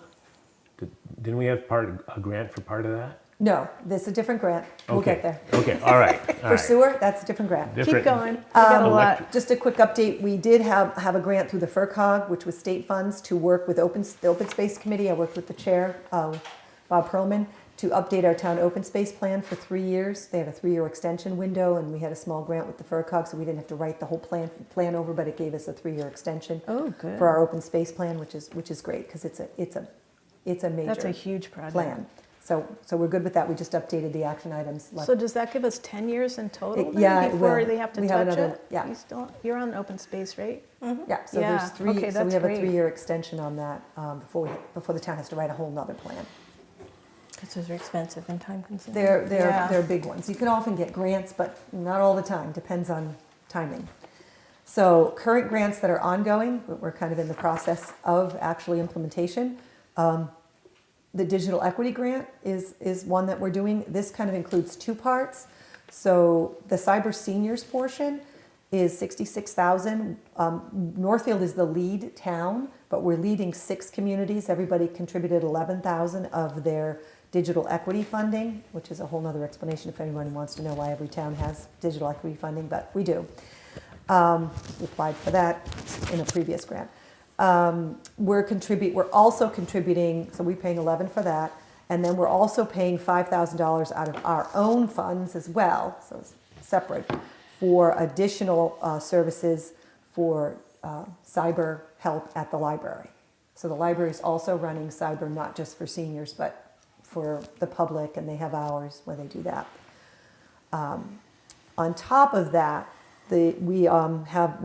Didn't we have a grant for part of that? No, this is a different grant. We'll Okay. get there. Okay, all right. For sewer, that's a different grant. Different. Keep going. We got a lot. Just a quick update, we did have a grant through the FERCog, which was state funds, to work with the Open Space Committee. I worked with the chair, Bob Perlman, to update our town open space plan for 3 years. They had a 3-year extension window, and we had a small grant with the FERCog, so we didn't have to write the whole plan over, but it gave us a 3-year extension Oh, good. for our open space plan, which is great, because it's a major That's a huge project. plan. So we're good with that. We just updated the action items. So does that give us 10 years in total It- then, yeah, it before will. they have to We have touch another- it? yeah. You're on open space, right? Yeah, so Yeah, there's 3, okay, so we that's have a great. 3-year extension on that before the town has to write a whole nother plan. Because those are expensive and time consuming. Yeah. They're big ones. You can often get grants, but not all the time, depends on timing. So current grants that are ongoing, we're kind of in the process of actually implementation. The digital equity grant is one that we're doing. This kind of includes 2 parts. So the cyber seniors portion is $66,000. Northfield is the lead town, but we're leading 6 communities. Everybody contributed $11,000 of their digital equity funding, which is a whole nother explanation if anyone wants to know why every town has digital equity funding, but we do. We applied for that in a previous grant. We're also contributing, so we're paying $11,000 for that, and then we're also paying $5,000 out of our own funds as well, so it's separate, for additional services for cyber help at the library. So the library is also running cyber, not just for seniors, but for the public, and they have hours where they do that. On top of that, we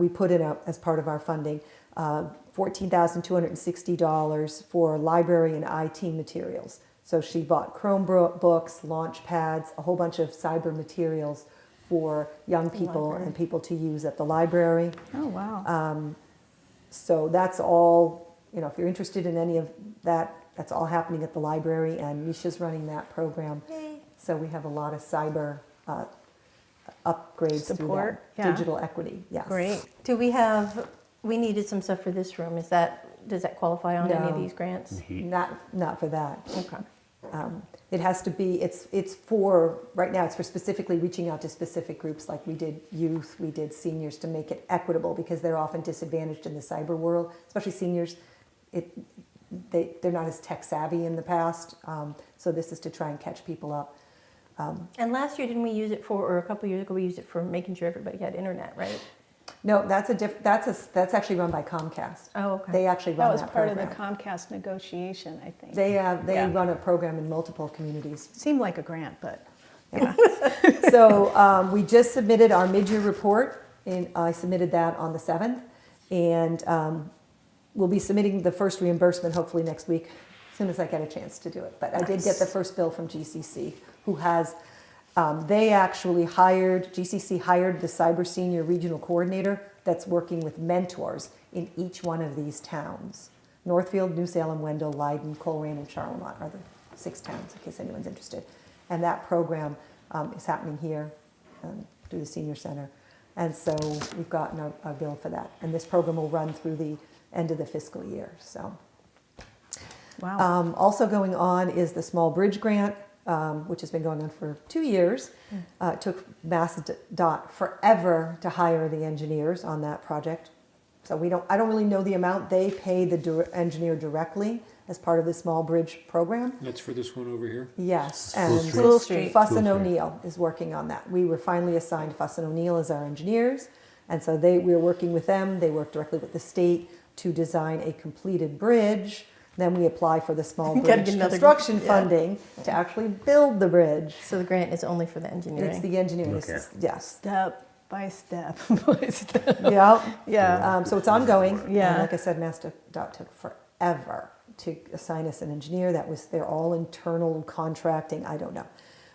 put in as part of our funding $14,260 for library and IT materials. So she bought Chromebooks, launch pads, a whole bunch of cyber materials for young people and people to use at the library. Oh, wow. So that's all, if you're interested in any of that, that's all happening at the library, and Misha's running that program. Yay. So we have a lot of cyber upgrades through Support, that. yeah. Digital equity, yes. Great. We needed some stuff for this room. Does that qualify on any of No. these grants? Not for that. Okay. It has to be, it's for, right now, it's for specifically reaching out to specific groups, like we did youth, we did seniors, to make it equitable, because they're often disadvantaged in the cyber world, especially seniors. They're not as tech savvy in the past, so this is to try and catch people up. And last year, didn't we use it or a couple years ago, we used it for making sure everybody had internet, right? No, that's actually run by Comcast. Oh, okay. They actually That run was that part of program. the Comcast negotiation, I think. They Yeah. run a program in multiple communities. Seemed like a grant, but So we just submitted our mid-year report, and I submitted that on the 7th, and we'll be submitting the first reimbursement hopefully next week, as soon as I get a chance to do it. But I did get the first bill from GCC, who has, GCC hired the cyber senior regional coordinator that's working with mentors in each one of these towns. Northfield, New Salem, Wendell, Leiden, Coleraine, and Charlemont are the 6 towns, in case anyone's interested. And that program is happening here through the senior center. And so we've gotten a bill for that. And this program will run through the end of the fiscal year, so. Wow. Also going on is the small bridge grant, which has been going on for 2 years. It took MassDOT forever to hire the engineers on that project. So I don't really know the amount. They pay the engineer directly as part of the small bridge program. That's for this one over here? Yes, and School Street. Fuss and O'Neill is working on that. We were finally assigned Fuss and O'Neill as our engineers, and so we're working with them. They work directly with the state to design a completed bridge. Then we apply for the small Gotta bridge get another- construction yeah. funding to actually build the bridge. So the grant is only for the engineering. It's the engineering, Okay. yes. Step by step by step. Yeah. Yeah. So it's ongoing. Yeah. And like I said, MassDOT took forever to assign us an engineer. They're all internal contracting. I don't know.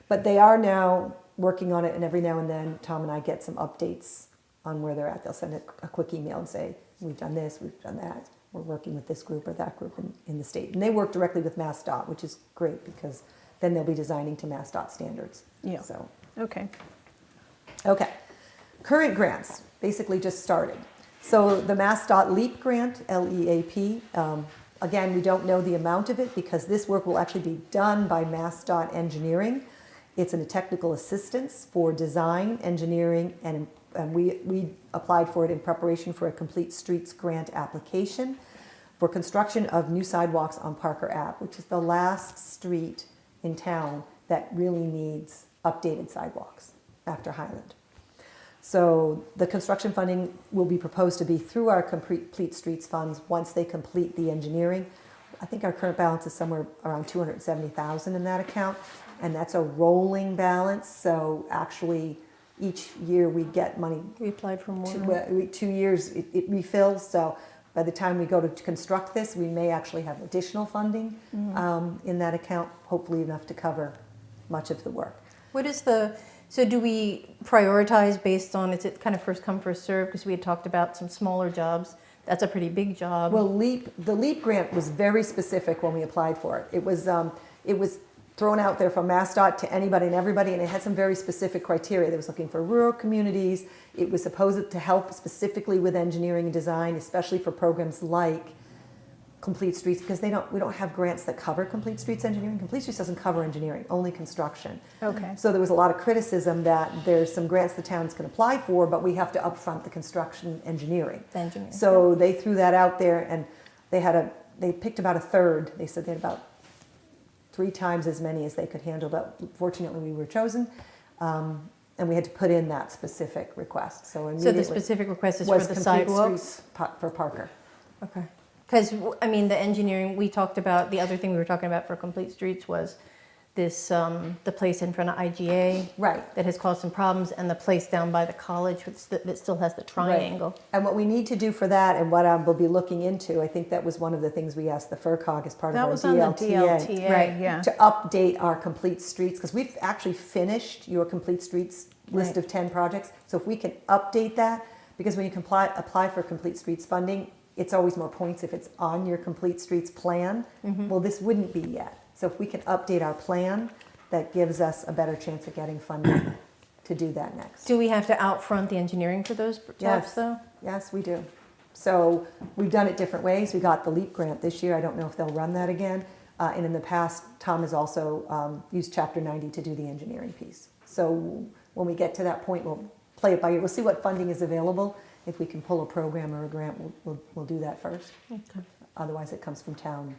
But they are now working on it, and every now and then Tom and I get some updates on where they're at. They'll send a quick email and say, we've done this, we've done that. We're working with this group or that group in the state. And they work directly with MassDOT, which is great because then they'll be designing to MassDOT standards. Yeah. So, Okay. okay. Current grants basically just started. So the MassDOT LEAP grant, LEAP, again, we don't know the amount of it because this work will actually be done by MassDOT Engineering. It's a technical assistance for design, engineering, and we applied for it in preparation for a Complete Streets grant application for construction of new sidewalks on Parker Ave, which is the last street in town that really needs updated sidewalks after Highland. So the construction funding will be proposed to be through our Complete Streets funds once they complete the engineering. I think our current balance is somewhere around $270,000 in that account, and that's a rolling balance. So actually, each year we get money. We applied for more. 2 years it refills. So by the time we go to construct this, we may actually have additional funding in that account, hopefully enough to cover much of the work. What is so do we prioritize based on, is it kind of first come, first serve? Because we had talked about some smaller jobs. That's a pretty big job. Well, the LEAP grant was very specific when we applied for it. It was thrown out there from MassDOT to anybody and everybody, and it had some very specific criteria. They was looking for rural communities. It was supposed to help specifically with engineering and design, especially for programs like Complete Streets, because we don't have grants that cover Complete Streets engineering. Complete Streets doesn't cover engineering, only construction. Okay. So there was a lot of criticism that there's some grants the towns can apply for, but we have to upfront the construction engineering. The engineering. So they threw that out there, and they picked about a third. They said they had about 3 times as many as they could handle, but fortunately we were chosen, and we had to put in that specific request. So the specific request is for the Complete sidewalks? Streets for Parker. Okay. Because, I mean, the engineering, we talked about, the other thing we were talking about for Complete Streets was this, the place in front of IGA. Right. That has caused some problems, and the place down by the college that still has the triangle. Right. And what we need to do for that, and what we'll be looking into, I think that was one of the things we asked the FERCog as part of That our was on the DLTA, right, yeah. to update our Complete Streets, because we've actually finished your Complete Streets list Right. of 10 projects. So if we can update that, because when you apply for Complete Streets funding, it's always more points if it's on your Complete Streets plan. Well, this wouldn't be yet. So if we can update our plan, that gives us a better chance of getting funding to do that next. Do we have to outfront the engineering for those jobs, Yes. though? Yes, we do. So we've done it different ways. We got the LEAP grant this year. I don't know if they'll run that again. And in the past, Tom has also used Chapter 90 to do the engineering piece. So when we get to that point, we'll play it by ear. We'll see what funding is available. If we can pull a program or a grant, we'll do that first. Okay. Otherwise, it comes from town,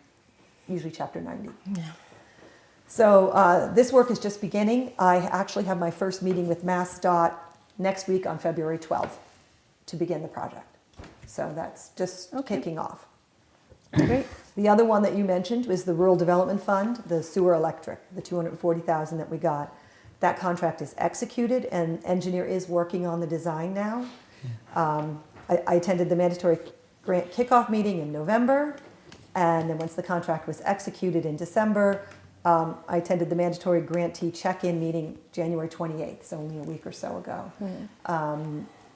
usually Chapter 90. Yeah. So this work is just beginning. I actually have my first meeting with MassDOT next week on February 12th to begin the project. So that's just kicking off. Great. The other one that you mentioned was the Rural Development Fund, the sewer electric, the $240,000 that we got. That contract is executed, and engineer is working on the design now. I attended the mandatory grant kickoff meeting in November, and then once the contract was executed in December, I attended the mandatory grantee check-in meeting January 28th, so only a week or so ago.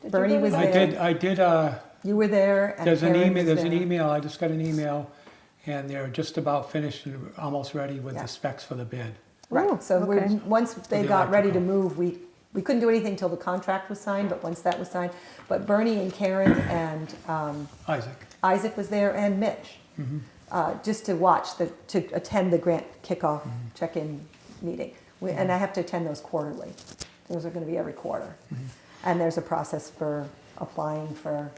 Bernie was there. I did, You were there. And there's an Karen email, was there's an there. email, I just got an email, and they're just about finished and almost ready with Yeah. the specs for the bid. Right. Ooh, So okay. once they the got ready to electrical. move, we we couldn't do anything until the contract was signed, but once that was signed, but Bernie and Karen and Isaac. Isaac was there and Mitch, just to watch, to attend the grant kickoff check-in meeting. And I have to attend those quarterly. Those are going to be every quarter. And there's a process for applying for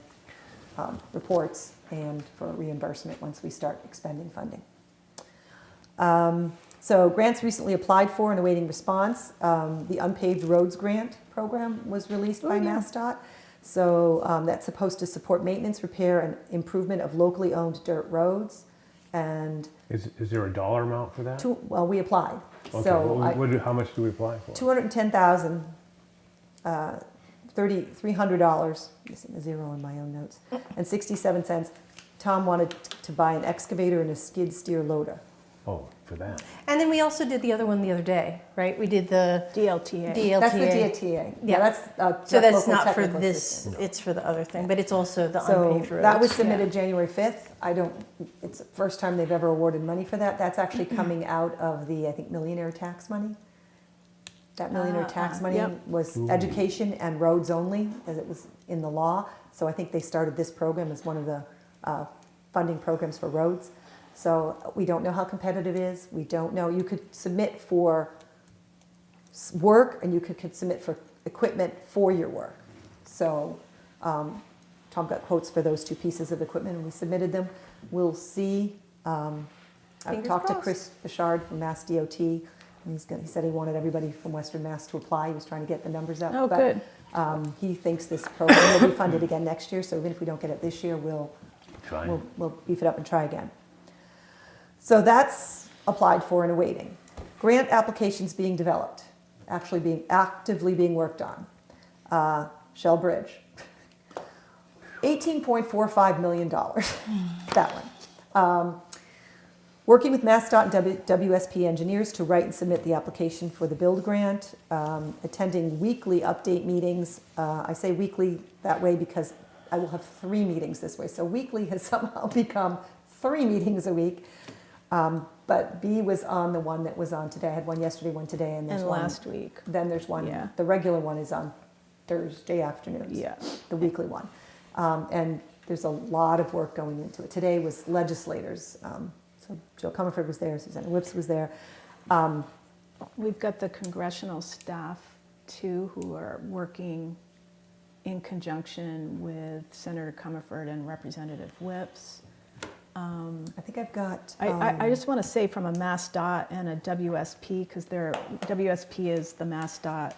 reports and for reimbursement once we start expending funding. So grants recently applied for and awaiting response. The unpaved roads grant program was released by MassDOT. So that's supposed to support maintenance, repair, and improvement of locally owned dirt roads. And Is there a dollar amount for that? well, we applied. Okay, So how much do we apply for? $210,000, $300, missing a zero in my own notes, and 67 cents. Tom wanted to buy an excavator and a skid steer loader. Oh, for that. And then we also did the other one the other day, right? We did the DLTA. DLTA. That's the DTA. Yeah. That's So that's local not for technical this, assistance. it's for the other thing, but it's also the So unpaved roads. that was submitted January 5th. It's the first time they've ever awarded money for that. That's actually coming out of the, I think, millionaire tax money. That millionaire tax money yep. was education and roads only, as it was in the law. So I think they started this program as one of the funding programs for roads. So we don't know how competitive it is. We don't know. You could submit for work and you could submit for equipment for your work. So Tom got quotes for those two pieces of equipment and we submitted them. We'll see. I Fingers talked to crossed. Chris Bouchard from Mass DOT. And he said he wanted everybody from Western Mass to apply. He was trying to get the numbers up. Oh, but, good. He thinks this program will be funded again next year. So even if we don't get it this year, we'll beef it up and try again. So that's applied for and awaiting. Grant applications being developed, actively being worked on. Shell Bridge, $18.45 million, that one. Working with MassDOT and WSP engineers to write and submit the application for the build grant. Attending weekly update meetings. I say weekly that way because I will have 3 meetings this way. So weekly has somehow become 3 meetings a week. But B was on the one that was on today. I had one yesterday, one today, and there's And one last week. Then there's one. Yeah. The regular one is on Thursday afternoons. Yeah. The weekly one, and there's a lot of work going into it. Today was legislators. So Joe Comerford was there. Susanna Whips was there. We've got the congressional staff too, who are working in conjunction with Senator Comerford and Representative Whips. I think I've got. I just want to say from a MassDOT and a WSP, because WSP is the MassDOT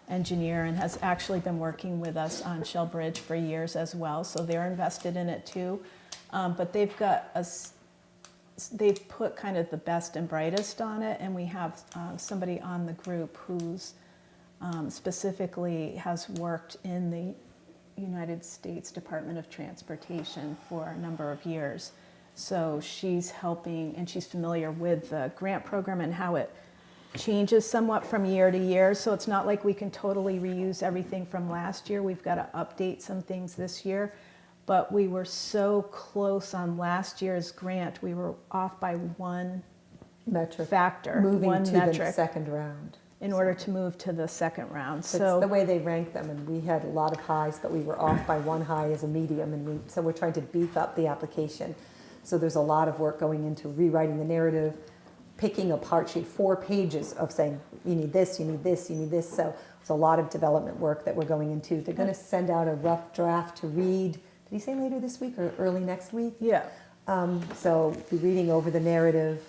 engineer and has actually been working with us on Shell Bridge for years as well, so they're invested in it too. But they've put kind of the best and brightest on it, and we have somebody on the group who's specifically has worked in the United States Department of Transportation for a number of years. So she's helping, and she's familiar with the grant program and how it changes somewhat from year to year. So it's not like we can totally reuse everything from last year. We've got to update some things this year. But we were so close on last year's grant. We were off by one metric factor, moving one to metric, the second round. in order to move to the second round. It's the way they rank them, and we had a lot of highs, but we were off by one high as a medium, and so we're trying to beef up the application. So there's a lot of work going into rewriting the narrative, picking apart 4 pages of saying, you need this, you need this, you need this. So it's a lot of development work that we're going into. They're going to send out a rough draft to read. Did he say later this week or early next week? Yeah. So be reading over the narrative,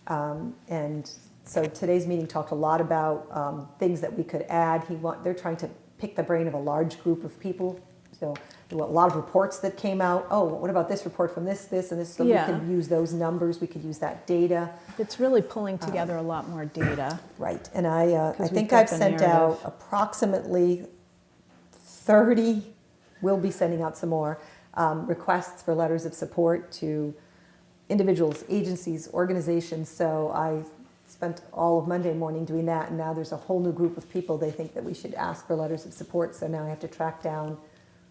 and so today's meeting talked a lot about things that we could add. They're trying to pick the brain of a large group of people. So there were a lot of reports that came out. Oh, what about this report from this, and this? So Yeah. we could use those numbers. We could use that data. It's really pulling together a lot more data. Right. And I we've think got I've the sent narrative. out approximately 30, we'll be sending out some more, requests for letters of support to individuals, agencies, organizations. So I spent all of Monday morning doing that, and now there's a whole new group of people they think that we should ask for letters of support. So now I have to track down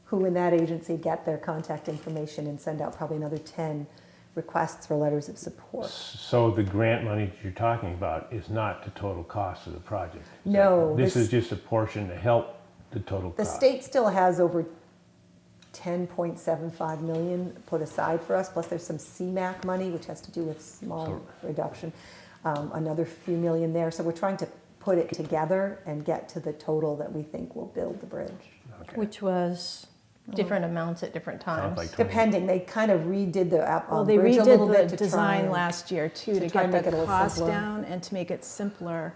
who in that agency, get their contact information, and send out probably another 10 requests for letters of support. So the grant money that you're talking about is not the total cost of the project? No, This this- is just a portion to help the total The cost? state still has over 10.75 million put aside for us, plus there's some CMAQ money, which has to do with small reduction, another few million there. So we're trying to put it together and get to the total that we think will build the bridge. Okay. Which was different amounts at different Sounds times. like 20. Depending, they kind of redid the Well, they bridge a little bit redid to the try design and- last year too, to to try and get make it a the little cost simpler. down and to make it simpler.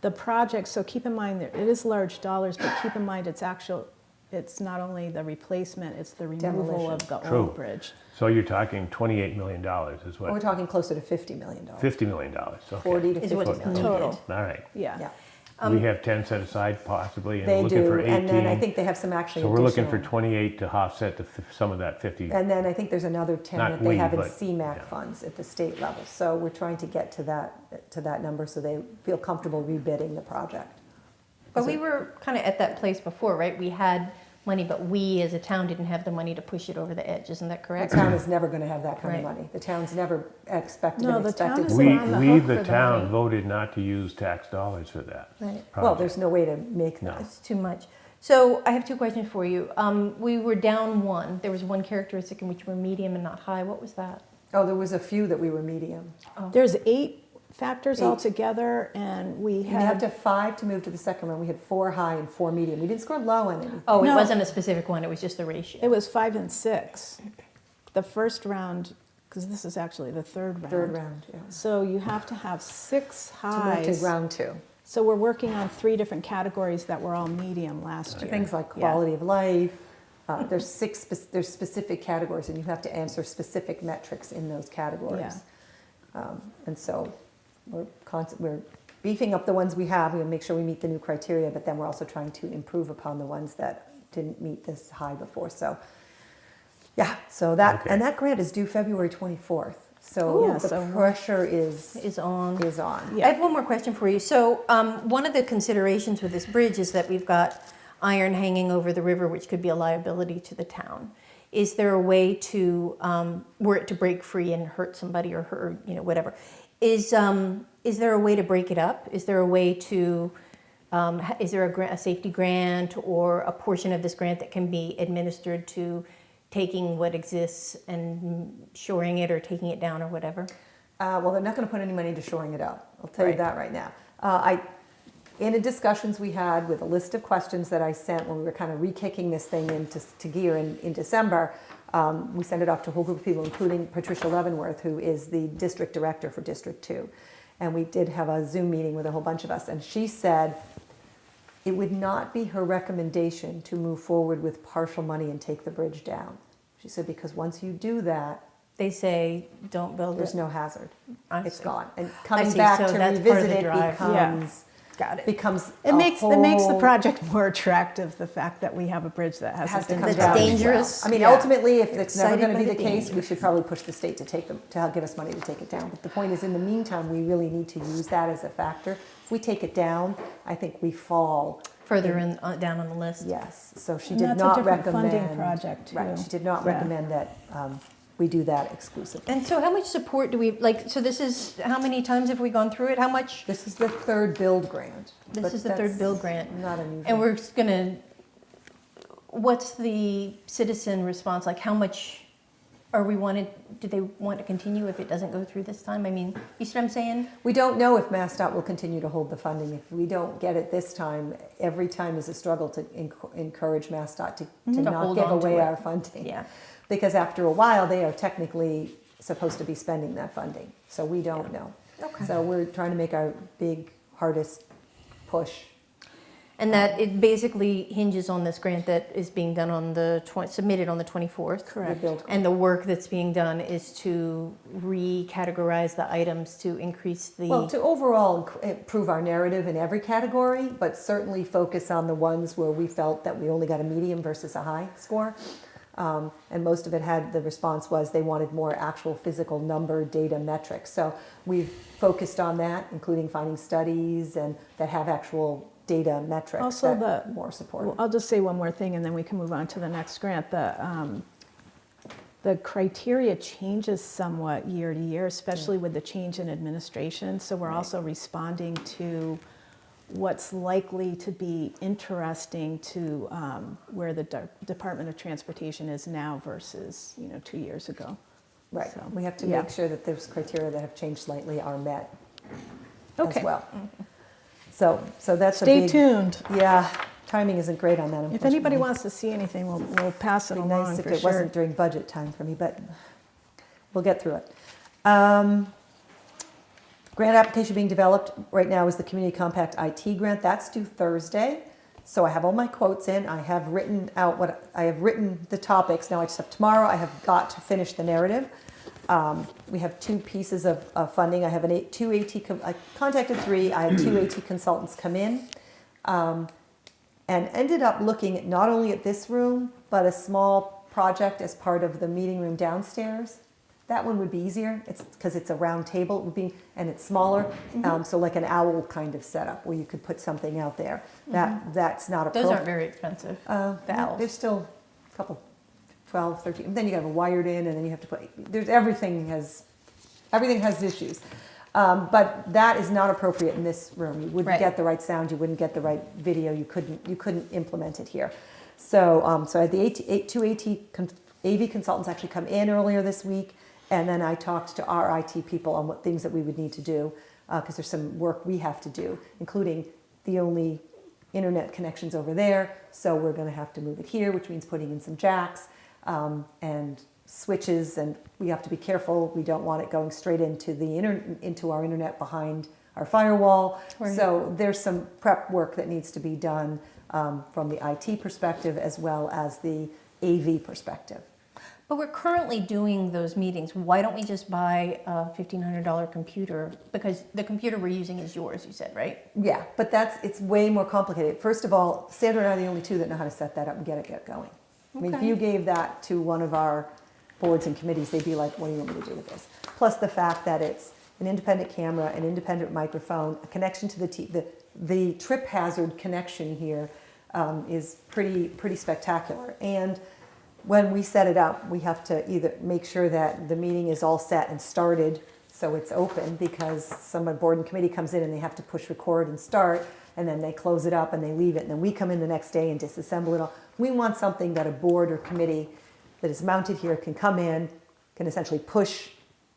The project, so keep in mind that it is large dollars, but keep in mind it's not only the replacement, it's the removal Demolition. of the True. old bridge. So you're talking $28 million is We're what? talking closer to $50 million. $50 million, okay. 40 to Is 50 what's million. needed. Total, All right. yeah. Yeah, We have 10 set aside possibly, and they we're looking do, for 18. and then I think they have some actually So we're looking for additional. 28 to offset some of that 50. And then I think there's another 10 Not that they we, have in but, CMAQ yeah. funds at the state level. So we're trying to get to that number so they feel comfortable rebidding the project. But we were kind of at that place before, right? We had money, but we as a town didn't have the money to push it over the edge. Isn't that The correct? town is never going to have that kind of Right. money. The town's never expected No, and the town expected. is to. We, on the we, hook the for the town, money. voted not to use tax dollars for that Right. Well, project. there's no way to make No. that. It's too much. So I have two questions for you. We were down one. There was one characteristic in which we're medium and not high. What was that? Oh, there was a few that we were medium. There's 8 factors 8. altogether, and we You have to had, have 5 to move to the second round. We had 4 high and 4 medium. We didn't score low on anything. Oh, it No. wasn't a specific one. It was just the ratio. it was 5 and 6. The first round, because this is actually the third round. Third round, yeah. So you have to have 6 To move to highs. round 2. So we're working on 3 different categories that were all medium last year. Things like Yeah. quality of life. There's there's specific categories, and you have to answer specific metrics in those categories. And so we're beefing up the ones we have. We make sure we meet the new criteria, but then we're also trying to improve upon the ones that didn't meet this high before. So, yeah. So that Okay. and that grant is due February 24th. So Ooh, the so- pressure is on. on. Yeah. I have one more question for you. So, one of the considerations with this bridge is that we've got iron hanging over the river, which could be a liability to the town. Is there a way to, were it to break free and hurt somebody or hurt, whatever? Is there a way to break it up? Is there a way to, is there a safety grant or a portion of this grant that can be administered to taking what exists and shoring it or taking it down or whatever? Well, they're not going to put any money into shoring it up. I'll tell you Right. that right now. In the discussions we had with a list of questions that I sent when we were kind of re-kicking this thing into gear in December, we sent it off to a whole group of people, including Patricia Leavenworth, who is the district director for District 2. And we did have a Zoom meeting with a whole bunch of us. And she said it would not be her recommendation to move forward with partial money and take the bridge down. She said, because once you do that, They say, don't build there's it. no hazard. I It's see. gone. And coming see. back So to that's part of revisit the it drive. becomes Got it. becomes It a makes the whole- project more attractive, the fact that we have a bridge that has hasn't to been come That's down done. as dangerous. well. I mean, Yeah. ultimately, if it's never Excited going to by be the the case, we danger. should probably push the state to give us money to take it down. But the point is, in the meantime, we really need to use that as a factor. If we take it down, I think we fall. Further in, down on the list. Yes. So she And did that's a not different recommend. funding project, Right. too. She did not Yeah. recommend that we do that exclusively. And so how much support do we, so this is, how many times have we gone through it? How much? This is the third build grant. This but is the third that's build grant. Not unusual. And we're just gonna, what's the citizen response? Like how much are we do they want to continue if it doesn't go through this time? I mean, you see what I'm saying? We don't know if MassDOT will continue to hold the funding. If we don't get it this time, every time is a struggle to encourage MassDOT to not hold give on to away it. our funding. Yeah. Because after a while, they are technically supposed to be spending that funding. So we don't know. Okay. So we're trying to make our big, hardest push. And that it basically hinges on this grant that is being done on submitted on the 24th. Correct. The build And the work that's being done is to recategorize the items to increase the. Well, to overall improve our narrative in every category, but certainly focus on the ones where we felt that we only got a medium versus a high score. And most of it the response was they wanted more actual physical number data metrics. So we've focused on that, including finding studies and that have actual data metrics Also, that more support. Well, I'll just say one more thing, and then we can move on to the next grant. the criteria changes somewhat year to year, especially with the change in administration. So we're also responding to what's likely to be interesting to where the Department of Transportation is now versus 2 years ago. Right, So, we have to yeah. make sure that those criteria that have changed slightly are met as Okay. well. So that's a Stay big. tuned. Yeah, timing isn't great on that, If unfortunately. anybody wants to see anything, we'll pass it It'd be along nice if for it sure. wasn't during budget time for me, but we'll get through it. Grant application being developed right now is the Community Compact IT grant. That's due Thursday. So I have all my quotes in. I have written the topics. Now I just have tomorrow. I have got to finish the narrative. We have 2 pieces of funding. I have I contacted 3. I had 2 AT consultants come in, and ended up looking at not only at this room, but a small project as part of the meeting room downstairs. That one would be easier. It's because it's a round table. It would be, and it's smaller. So like an owl kind of setup where you could put something out there. That's not appropriate. Those aren't very expensive, the owls. There's still a couple, 12, 13. Then you have a wired in, and then you have to put. Everything has issues. But that is not appropriate in this room. You wouldn't get the right sound. You wouldn't get the right video. You couldn't implement it here. So I had the 2 AV consultants actually come in earlier this week, and then I talked to our IT people on what things that we would need to do, because there's some work we have to do, including the only internet connections over there. So we're going to have to move it here, which means putting in some jacks and switches, and we have to be careful. We don't want it going straight into into our internet behind our firewall. Right. So there's some prep work that needs to be done from the IT perspective as well as the AV perspective. But we're currently doing those meetings. Why don't we just buy a $1,500 computer? Because the computer we're using is yours, you said, right? Yeah, but it's way more complicated. First of all, Sandra and I are the only 2 that know how to set that up and get it going. I mean, if Okay. you gave that to one of our boards and committees, they'd be like, what do you want me to do with this? Plus the fact that it's an independent camera, an independent microphone, a connection to the trip hazard connection here is pretty spectacular. And when we set it up, we have to either make sure that the meeting is all set and started so it's open, because some board and committee comes in and they have to push record and start, and then they close it up and they leave it, and then we come in the next day and disassemble it all. We want something that a board or committee that is mounted here can come in, can essentially push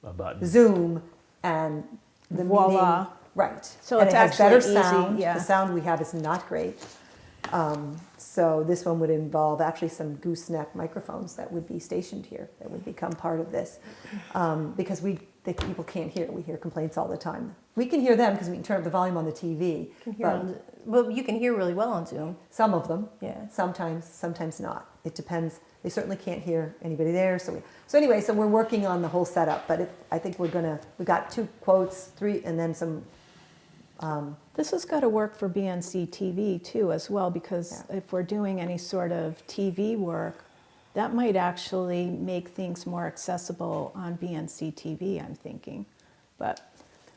A button. Zoom, and the Voila. meeting, right. So and it's it has better actually easy, sound. yeah. The sound we have is not great. So this one would involve actually some gooseneck microphones that would be stationed here, that would become part of this, because people can't hear. We hear complaints all the time. We can hear them because we can turn up the volume on the TV. Well, you can hear really well on Zoom. Some of them, Yeah. sometimes not. It depends. They certainly can't hear anybody there. So anyway, so we're working on the whole setup. But I think we got 2 quotes, 3, and then some. This has got to work for BNC TV too as well, because if we're doing any sort of TV work, that might actually make things more accessible on BNC TV, I'm thinking. But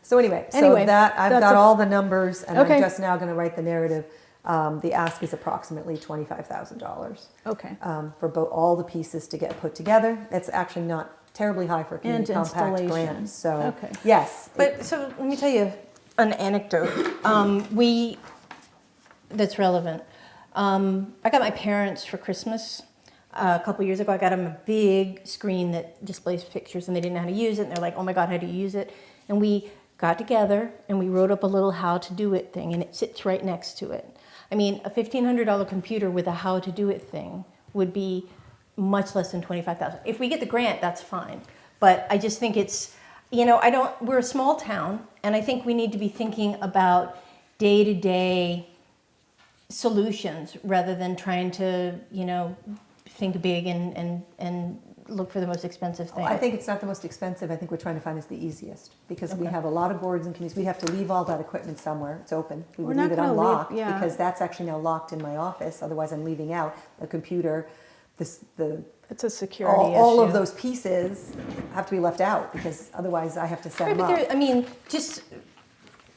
So anyway, I've that's got all the numbers, and Okay. I'm just now going to write the narrative. The ask is approximately $25,000 okay. for all the pieces to get put together. It's actually not terribly high for a community And compact installation. grant. So Okay. yes, But so let me tell you an anecdote. That's relevant. I got my parents for Christmas a couple years ago. I got them a big screen that displays pictures, and they didn't know how to use it. And they're like, "Oh my God, how do you use it?" And we got together and we wrote up a little how to do it thing, and it sits right next to it. I mean, a $1,500 computer with a how to do it thing would be much less than $25,000. If we get the grant, that's fine. But I just think it's, we're a small town, and I think we need to be thinking about day-to-day solutions rather than trying to, think big and look for the most expensive thing. I think it's not the most expensive. I think we're trying to find is the easiest, because we have a lot of boards and committees. We have to leave all that equipment somewhere. It's open. We We're would not leave it gonna leave- unlocked yeah. because that's actually now locked in my office. Otherwise, I'm leaving out a computer. It's a security All issue. of those pieces have to be left out, because otherwise I have to set Right, them but up. just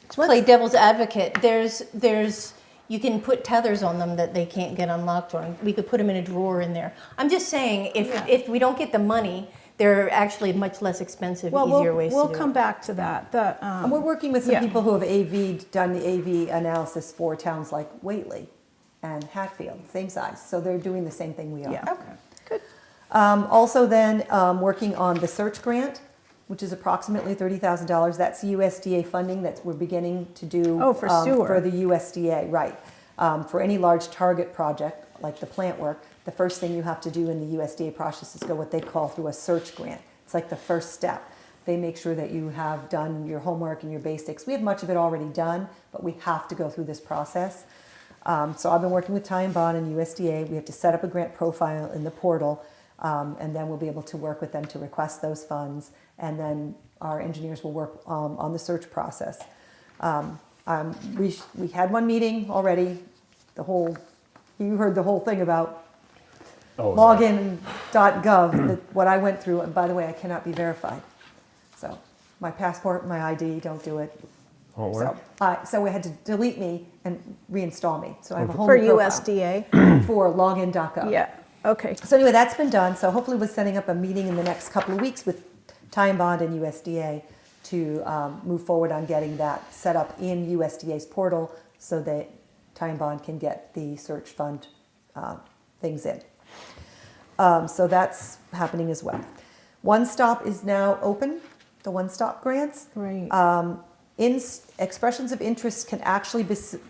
to play devil's advocate, there's you can put tethers on them that they can't get unlocked, or we could put them in a drawer in there. I'm just saying, if we don't get the money, there are actually much less expensive, Well, easier ways to do we'll come back to that. And we're working with some Yeah. people who have done the AV analysis for towns like Whately and Hatfield, same size. So they're doing the same thing we are. Yeah. Okay. Good. Also then, working on the search grant, which is approximately $30,000. That's USDA funding that we're beginning to do. Oh, for sewer. For the USDA, right. For any large target project, like the plant work, the first thing you have to do in the USDA process is go what they call through a search grant. It's like the first step. They make sure that you have done your homework and your basics. We have much of it already done, but we have to go through this process. So I've been working with Ty and Bond and USDA. We have to set up a grant profile in the portal, and then we'll be able to work with them to request those funds. And then our engineers will work on the search process. We had one meeting already. You heard the whole thing about login.gov, what I went through. And by the way, I cannot be verified. So my passport, my ID, don't do it. Won't work? So we had to delete me and reinstall me. So I have a whole For new profile USDA? for login.gov. Yeah, okay. So anyway, that's been done. So hopefully we're setting up a meeting in the next couple of weeks with Ty and Bond and USDA to move forward on getting that set up in USDA's portal so that Ty and Bond can get the search fund things in. So that's happening as well. One Stop is now open, the One Stop grants. Right. Expressions of interest can actually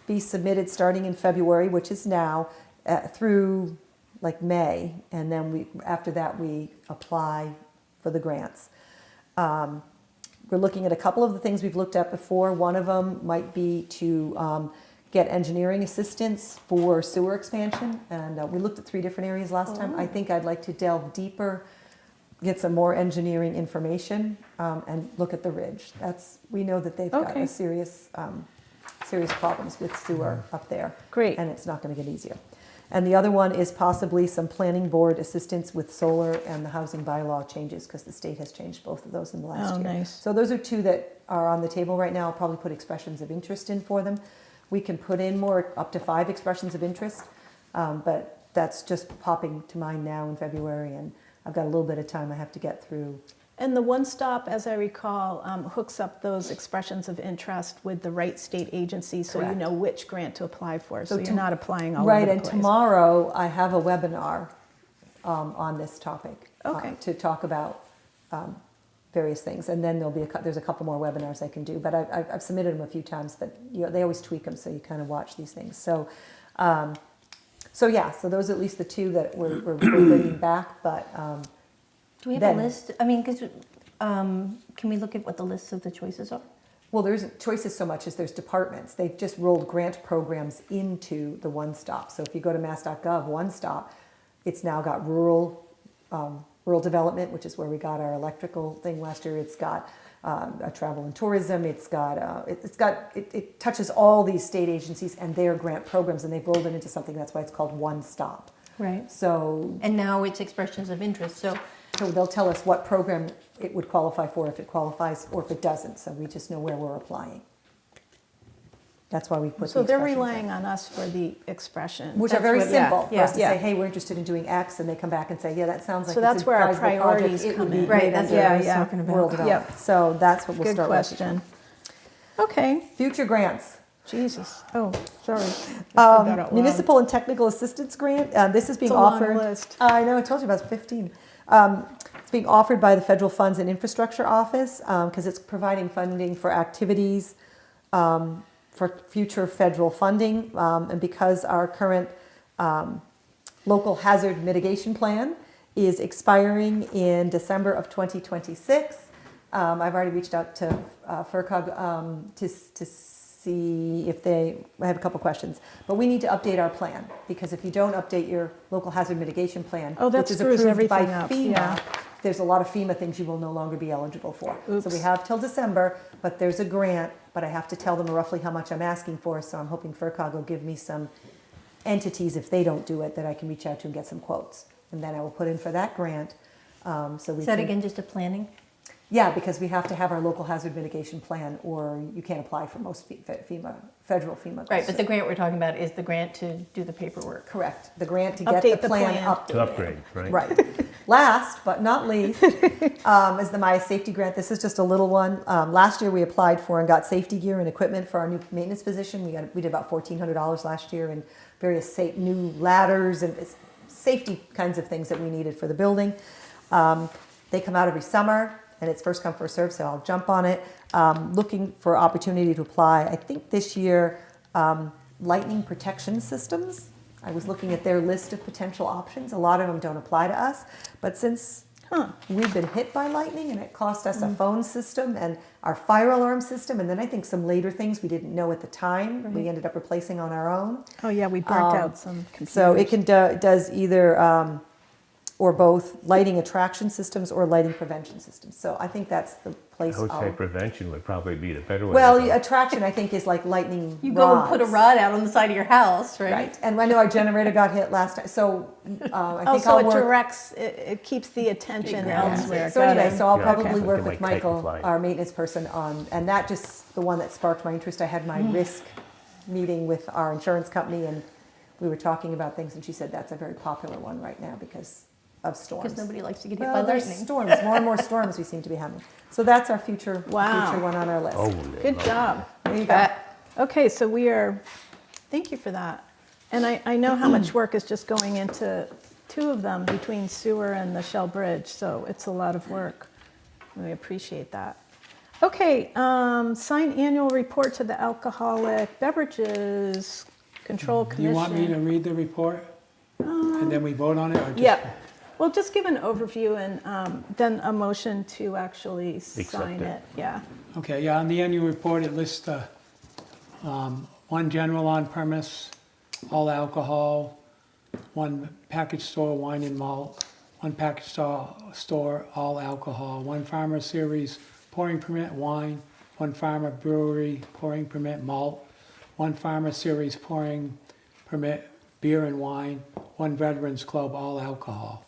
be submitted starting in February, which is now, through like May, and then after that we apply for the grants. We're looking at a couple of the things we've looked at before. One of them might be to get engineering assistance for sewer expansion, and we looked at 3 different areas last time. I think I'd like to delve deeper, get some more engineering information, and look at the ridge. We know that they've got Okay. a serious problems with sewer up there. Great. And it's not going to get easier. And the other one is possibly some planning board assistance with solar and the housing bylaw changes, because the state has changed both of those in the last year. Nice. So those are 2 that are on the table right now. I'll probably put expressions of interest in for them. We can put in more, up to 5 expressions of interest, but that's just popping to mind now in February, and I've got a little bit of time I have to get through. And the One Stop, as I recall, hooks up those expressions of interest with the right state agency, so you Correct. know which grant to apply for. So So you're not applying all Right, over the and place. tomorrow I have a webinar on this topic. Okay. To talk about various things, and then there's a couple more webinars I can do, but I've submitted them a few times, but they always tweak them, so you kind of watch these things. So yeah, so those are at least the 2 that we're bringing back, but Do we have Then- a list? I mean, can we look at what the lists of the choices are? well, there isn't choices so much as there's departments. They've just rolled grant programs into the One Stop. So if you go to mass.gov, One Stop, it's now got rural development, which is where we got our electrical thing last year. It's got travel and tourism. It touches all these state agencies and their grant programs, and they've rolled it into something. That's why it's called One Stop. Right. So And now it's expressions of interest, so they'll tell us what program it would qualify for, if it qualifies, or if it doesn't. So we just know where we're applying. That's why we put So the they're expressions in. relying on us for the expression. Which are That's very what- simple for yeah, us to yeah. say, hey, we're interested in doing X, and they come back and say, yeah, that sounds like So it's that's a where our sizable priorities project. It come would be in. great Right, that's under what I was Yeah, talking about. rural development. Yep. So that's what we'll Good start question. Okay, with. Future grants. Jesus. Oh, sorry. I said that out loud. Municipal and technical assistance grant. This is being It's a long offered. list. I know, I told you about 15. It's being offered by the Federal Funds and Infrastructure Office because it's providing funding for activities for future federal funding. And because our current local hazard mitigation plan is expiring in December of 2026, I've already reached out to FERCog to see if I have a couple questions. But we need to update our plan, because if you don't update your local hazard mitigation plan, Oh, that which is screws approved by everything up, FEMA, yeah. there's a lot of FEMA things you will no longer be eligible for. So Oops. we have till December, but there's a grant, but I have to tell them roughly how much I'm asking for, so I'm hoping FERCog will give me some entities, if they don't do it, that I can reach out to and get some quotes. And then I will put in for that grant, so we is that can. again just a planning? Yeah, because we have to have our local hazard mitigation plan, or you can't apply for most federal FEMA grants. Right, but the grant we're talking about is the grant to do the paperwork. Correct. The grant to get Update the the plan plan. updated. To upgrade, right? Right. Last but not least is the Maya Safety Grant. This is just a little one. Last year we applied for and got safety gear and equipment for our new maintenance position. We did about $1,400 last year, and various new ladders and safety kinds of things that we needed for the building. They come out every summer, and it's first come, first served, so I'll jump on it. Looking for opportunity to apply. I think this year, lightning protection systems. I was looking at their list of potential options. A lot of them don't apply to us, but since we've been hit by lightning and it cost us a phone system and our fire alarm system, and then I think some later things we didn't know at the time, we ended up replacing on our own. Oh, yeah, we burnt out some computers. So it can does either or both lighting attraction systems or lighting prevention systems. So I think that's the place. I would say prevention would probably be the better way. Well, to go. attraction I think is like lightning You go and put a rods. rod out on the side of your house, right? Right, and I know our generator got hit last time, so I think Also, I'll it work. directs, it keeps the attention elsewhere. So Got anyway, it. so I'll Yeah. probably Okay. work Like with Titan Michael, Fly. our maintenance person, on, and that just the one that sparked my interest. I had my risk meeting with our insurance company, and we were talking about things, and she said that's a very popular one right now because of storms. Because nobody likes to get hit Well, by there's lightning. storms, more and more storms we seem to be having. So that's our future Wow. one on our list. Oh, Good job. There you go. Okay, so thank you for that. And I know how much work is just going into two of them between sewer and the Shell Bridge, so it's a lot of work. We appreciate that. Okay, sign annual report to the Alcoholic Beverages Control Do Commission. you want me to read the report? And then we vote on it, or just? Yeah, well, just give an overview and then a motion to actually sign it. it, yeah. Okay, yeah, on the annual report, it lists one general on-premise, all alcohol, one package store wine and malt, one package store all alcohol, one farmer series pouring permit wine, one farmer brewery pouring permit malt, one farmer series pouring permit beer and wine, one veterans club all alcohol.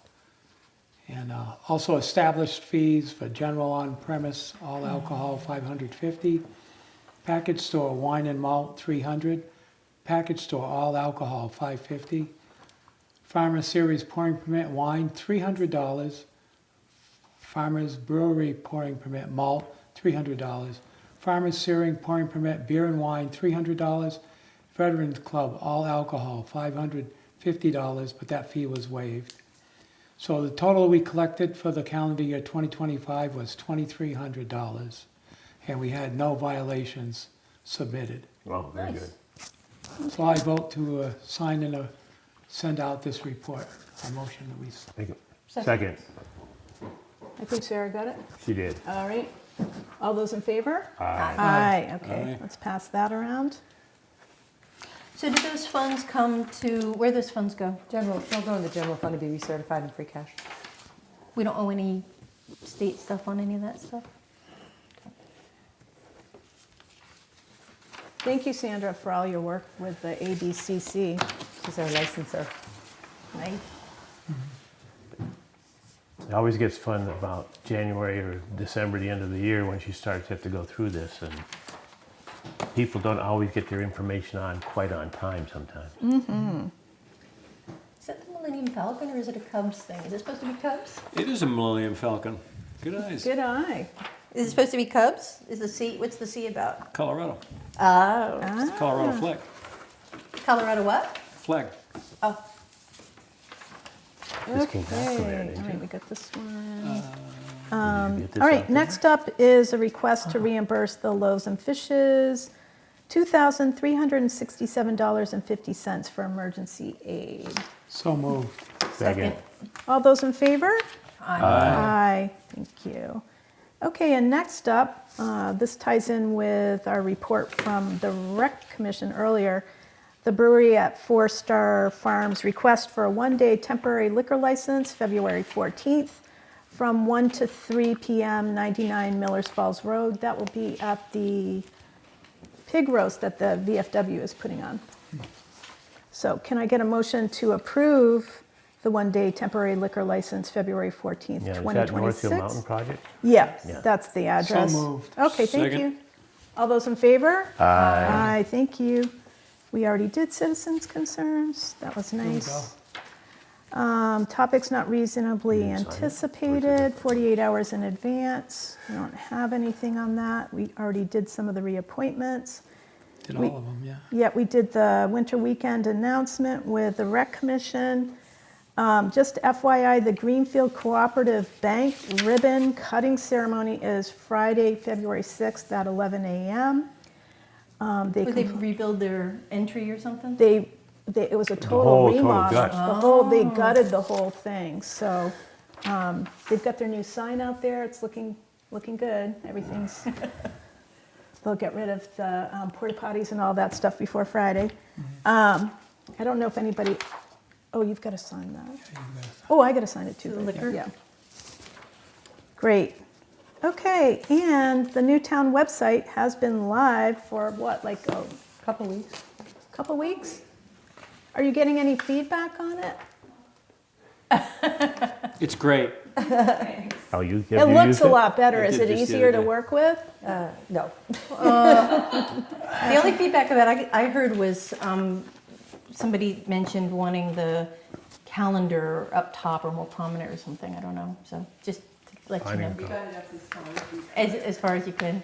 And also established fees for general on-premise, all alcohol, $550. Package store wine and malt, $300. Package store all alcohol, $550. Farmer series pouring permit wine, $300. Farmers brewery pouring permit malt, $300. Farmers series pouring permit beer and wine, $300. Veterans Club, all alcohol, $550, but that fee was waived. So the total we collected for the calendar year 2025 was $2,300, and we had no violations submitted. Well, very good. So I vote to sign and send out this report. A motion that we. Thank you. Second. I think Sarah got it. She did. All right. All those in favor? Aye. Aye, okay. Aye. Let's pass that around. So do those funds come to, where those funds go? They'll go in the general fund to be recertified in free cash. We don't owe any state stuff on any of that stuff? Thank you, Sandra, for all your work with the ABCC. She's our licensor. Nice. It always gets fun about January or December, the end of the year, when she starts to have to go through this, and people don't always get their information quite on time sometimes. Is that the Millennium Falcon or is it a Cubs thing? Is it supposed to be Cubs? It is a Millennium Falcon. Good eyes. Good eye. Is it supposed to be Cubs? Is the C, what's the C about? Colorado. Oh. It's the Colorado flag. Colorado what? Flag. Oh, This came back from there, Okay, didn't all right, you? we got this one. Did you get this All out right, there? next up is a request to reimburse the Loaves and Fishes, $2,367.50 for emergency aid. So moved. Second. All those in favor? Aye. Aye, thank you. Okay, and next up, this ties in with our report from the Rec Commission earlier. The brewery at Four Star Farms request for a one-day temporary liquor license, February 14th, from 1 to 3 p.m., 99 Millers Falls Road. That will be at the pig roast that the VFW is putting on. So can I get a motion to approve the one-day temporary liquor license, February 14th, Yeah, is that 2026. Northfield Mountain Project? Yeah, Yeah. that's the address. moved. Okay, thank Second. you. All those in favor? Aye. Aye, thank you. We already did citizens' concerns. That was we nice. Topics not reasonably Didn't sign it? anticipated, 48 hours in advance. We don't have anything on that. We already did some of the reappointments. Did all of them, yeah. Yeah, we did the winter weekend announcement with the Rec Commission. Just FYI, the Greenfield Cooperative Bank ribbon cutting ceremony is Friday, February 6th at 11 a.m. Would they rebuild their entry or something? It was a total whole remodel. gut. They gutted the whole thing. So they've got their new sign out there. It's looking good. Everything's. They'll get rid of the porta potties and all that stuff before Friday. I don't know if anybody. Oh, you've got to sign that. Oh, I got to sign it too. The liquor? Yeah. Great. Okay, and the new town website has been live for what, like a Couple weeks. couple weeks? Are you getting any feedback on it? It's great. Oh, you It have you looks used a it? lot better. I Is did it just the easier other to day. work with? No. The only feedback that I heard was somebody mentioned wanting the calendar up top or more prominent or something. I don't know. So just to let you know. As far as you can.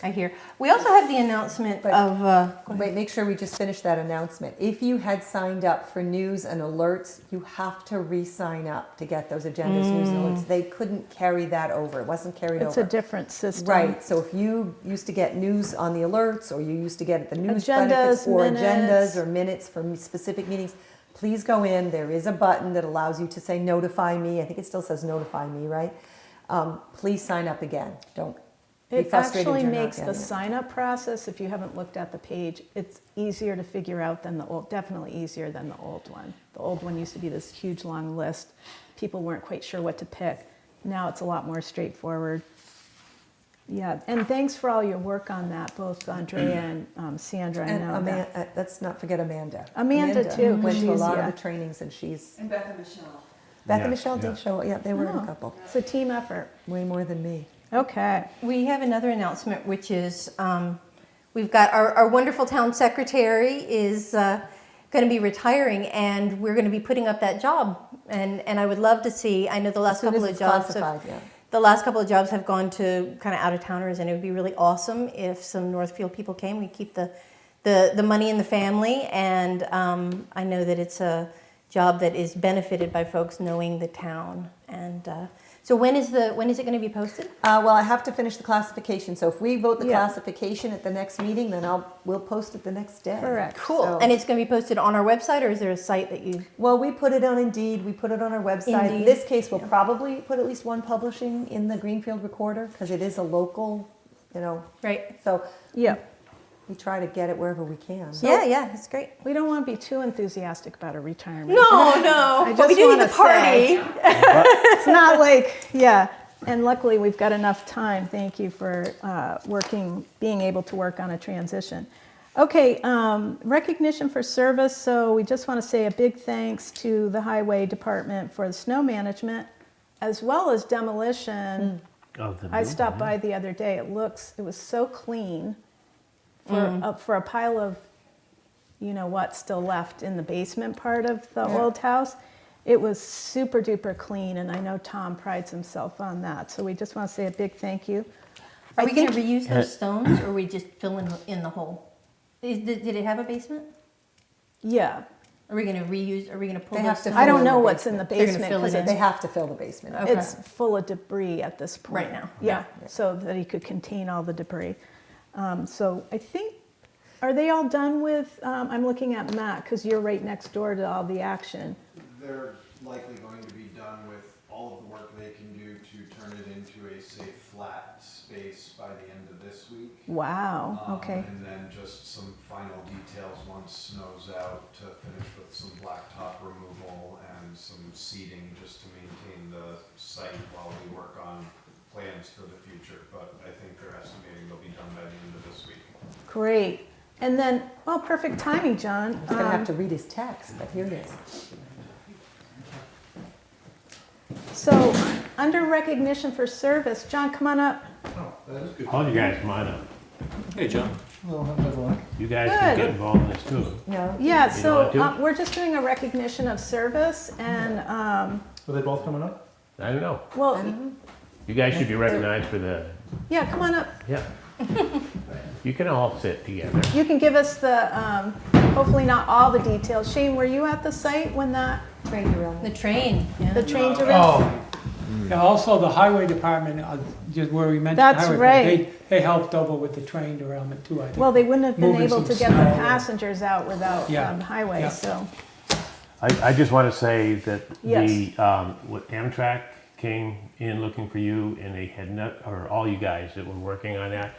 I hear. We also have the announcement But- of. Wait, make sure we just finish that announcement. If you had signed up for news and alerts, you have to re-sign up to get those agendas, news and alerts. They couldn't carry that over. It wasn't carried It's a over. different system. Right, so if you used to get news on the alerts, or you used to get the news Agendas, benefits, or minutes. agendas, or minutes from specific meetings, please go in. There is a button that allows you to say notify me. I think it still says notify me, right? Please sign up again. Don't be It frustrated actually you're not makes the getting it. sign-up process, if you haven't looked at the page, it's easier to figure out than the old, definitely easier than the old one. The old one used to be this huge, long list. People weren't quite sure what to pick. Now it's a lot more straightforward. Yeah, and thanks for all your work on that, both Andrea and Sandra. I And know that. let's not forget Amanda. Amanda, too, went to a she's- lot yeah. of the trainings, and she's. And Beth and Michelle. Beth Yeah, and Michelle yeah. did show. Yeah, they were in Oh. a couple. It's a team effort. Way more than me. Okay. We have another announcement, which is we've got our wonderful town secretary is going to be retiring, and we're going to be putting up that job. And I would love to see. I know the last As soon couple as of it's jobs. classified, yeah. The last couple of jobs have gone to kind of out of towners, and it would be really awesome if some Northfield people came. We keep the money in the family, and I know that it's a job that is benefited by folks knowing the town. And so when is it going to be posted? Well, I have to finish the classification. So if we vote the Yeah. classification at the next meeting, then we'll post it the next day. Correct. Cool. So- And it's going to be posted on our website, or is there a site that you? Well, we put it on Indeed. We put it on our website. In Indeed. this case, we'll probably put at least one publishing in the Greenfield Recorder because it is a local, Right. So Yeah. we try to get it wherever we can. Yeah, it's great. We don't want to be too enthusiastic about a retirement. No, I but we just do need wanna the party. It's not like, yeah. And luckily, we've got enough time. Thank you for being able to work on a transition. Okay, recognition for service. So we just want to say a big thanks to the Highway Department for the snow management, as well as demolition. Of the I stopped building, by the other day. It was so clean for a pile of, what's still left in the basement part of the old house. It was super duper clean, and I know Tom prides himself on that. So we just want to say a big thank you. Are I we going to think- reuse those stones, or we just fill in the hole? Did it have a basement? Yeah. Are we going to reuse? Are we going to pull? They those have to stones? I don't in know the what's in the They're gonna basement fill it because in. They have to fill the basement. Okay. it's full of debris at this point. Right now. Yeah, so that he could contain all the debris. So I think, are they all done with, I'm looking at Matt, because you're right next door to all the action. They're likely going to be done with all of the work they can do to turn it into a safe, flat space by the end of this week. Wow, okay. And then just some final details once snow's out to finish with some blacktop removal and some seating just to maintain the site while we work on plans for the future. But I think they're estimating they'll be done by the end of this week. Great. And then, perfect timing, John. He's going to have to read his text, but here it is. So, under recognition for service, John, come on up. All you guys, come on up. Hey, John. You guys can Good. get involved in this too. No? Yeah, You so want to? we're just doing a recognition of service and, Are they both coming up? I don't know. well, You guys should be recognized for the, yeah, come on up. yeah. You can all sit together. You can give us the, hopefully not all the details. Shane, were you at the site when Train derailment. The train, yeah. the train derailed? Yeah, also the highway department, just where we mentioned That's highway, right. they helped over with the train derailment too, I think. Well, they wouldn't have been Moving able some to get the snow. passengers out without Yeah. highway, Yeah. so. I just want to say that Yes. what Amtrak came in looking for you, and they had or all you guys that were working on that,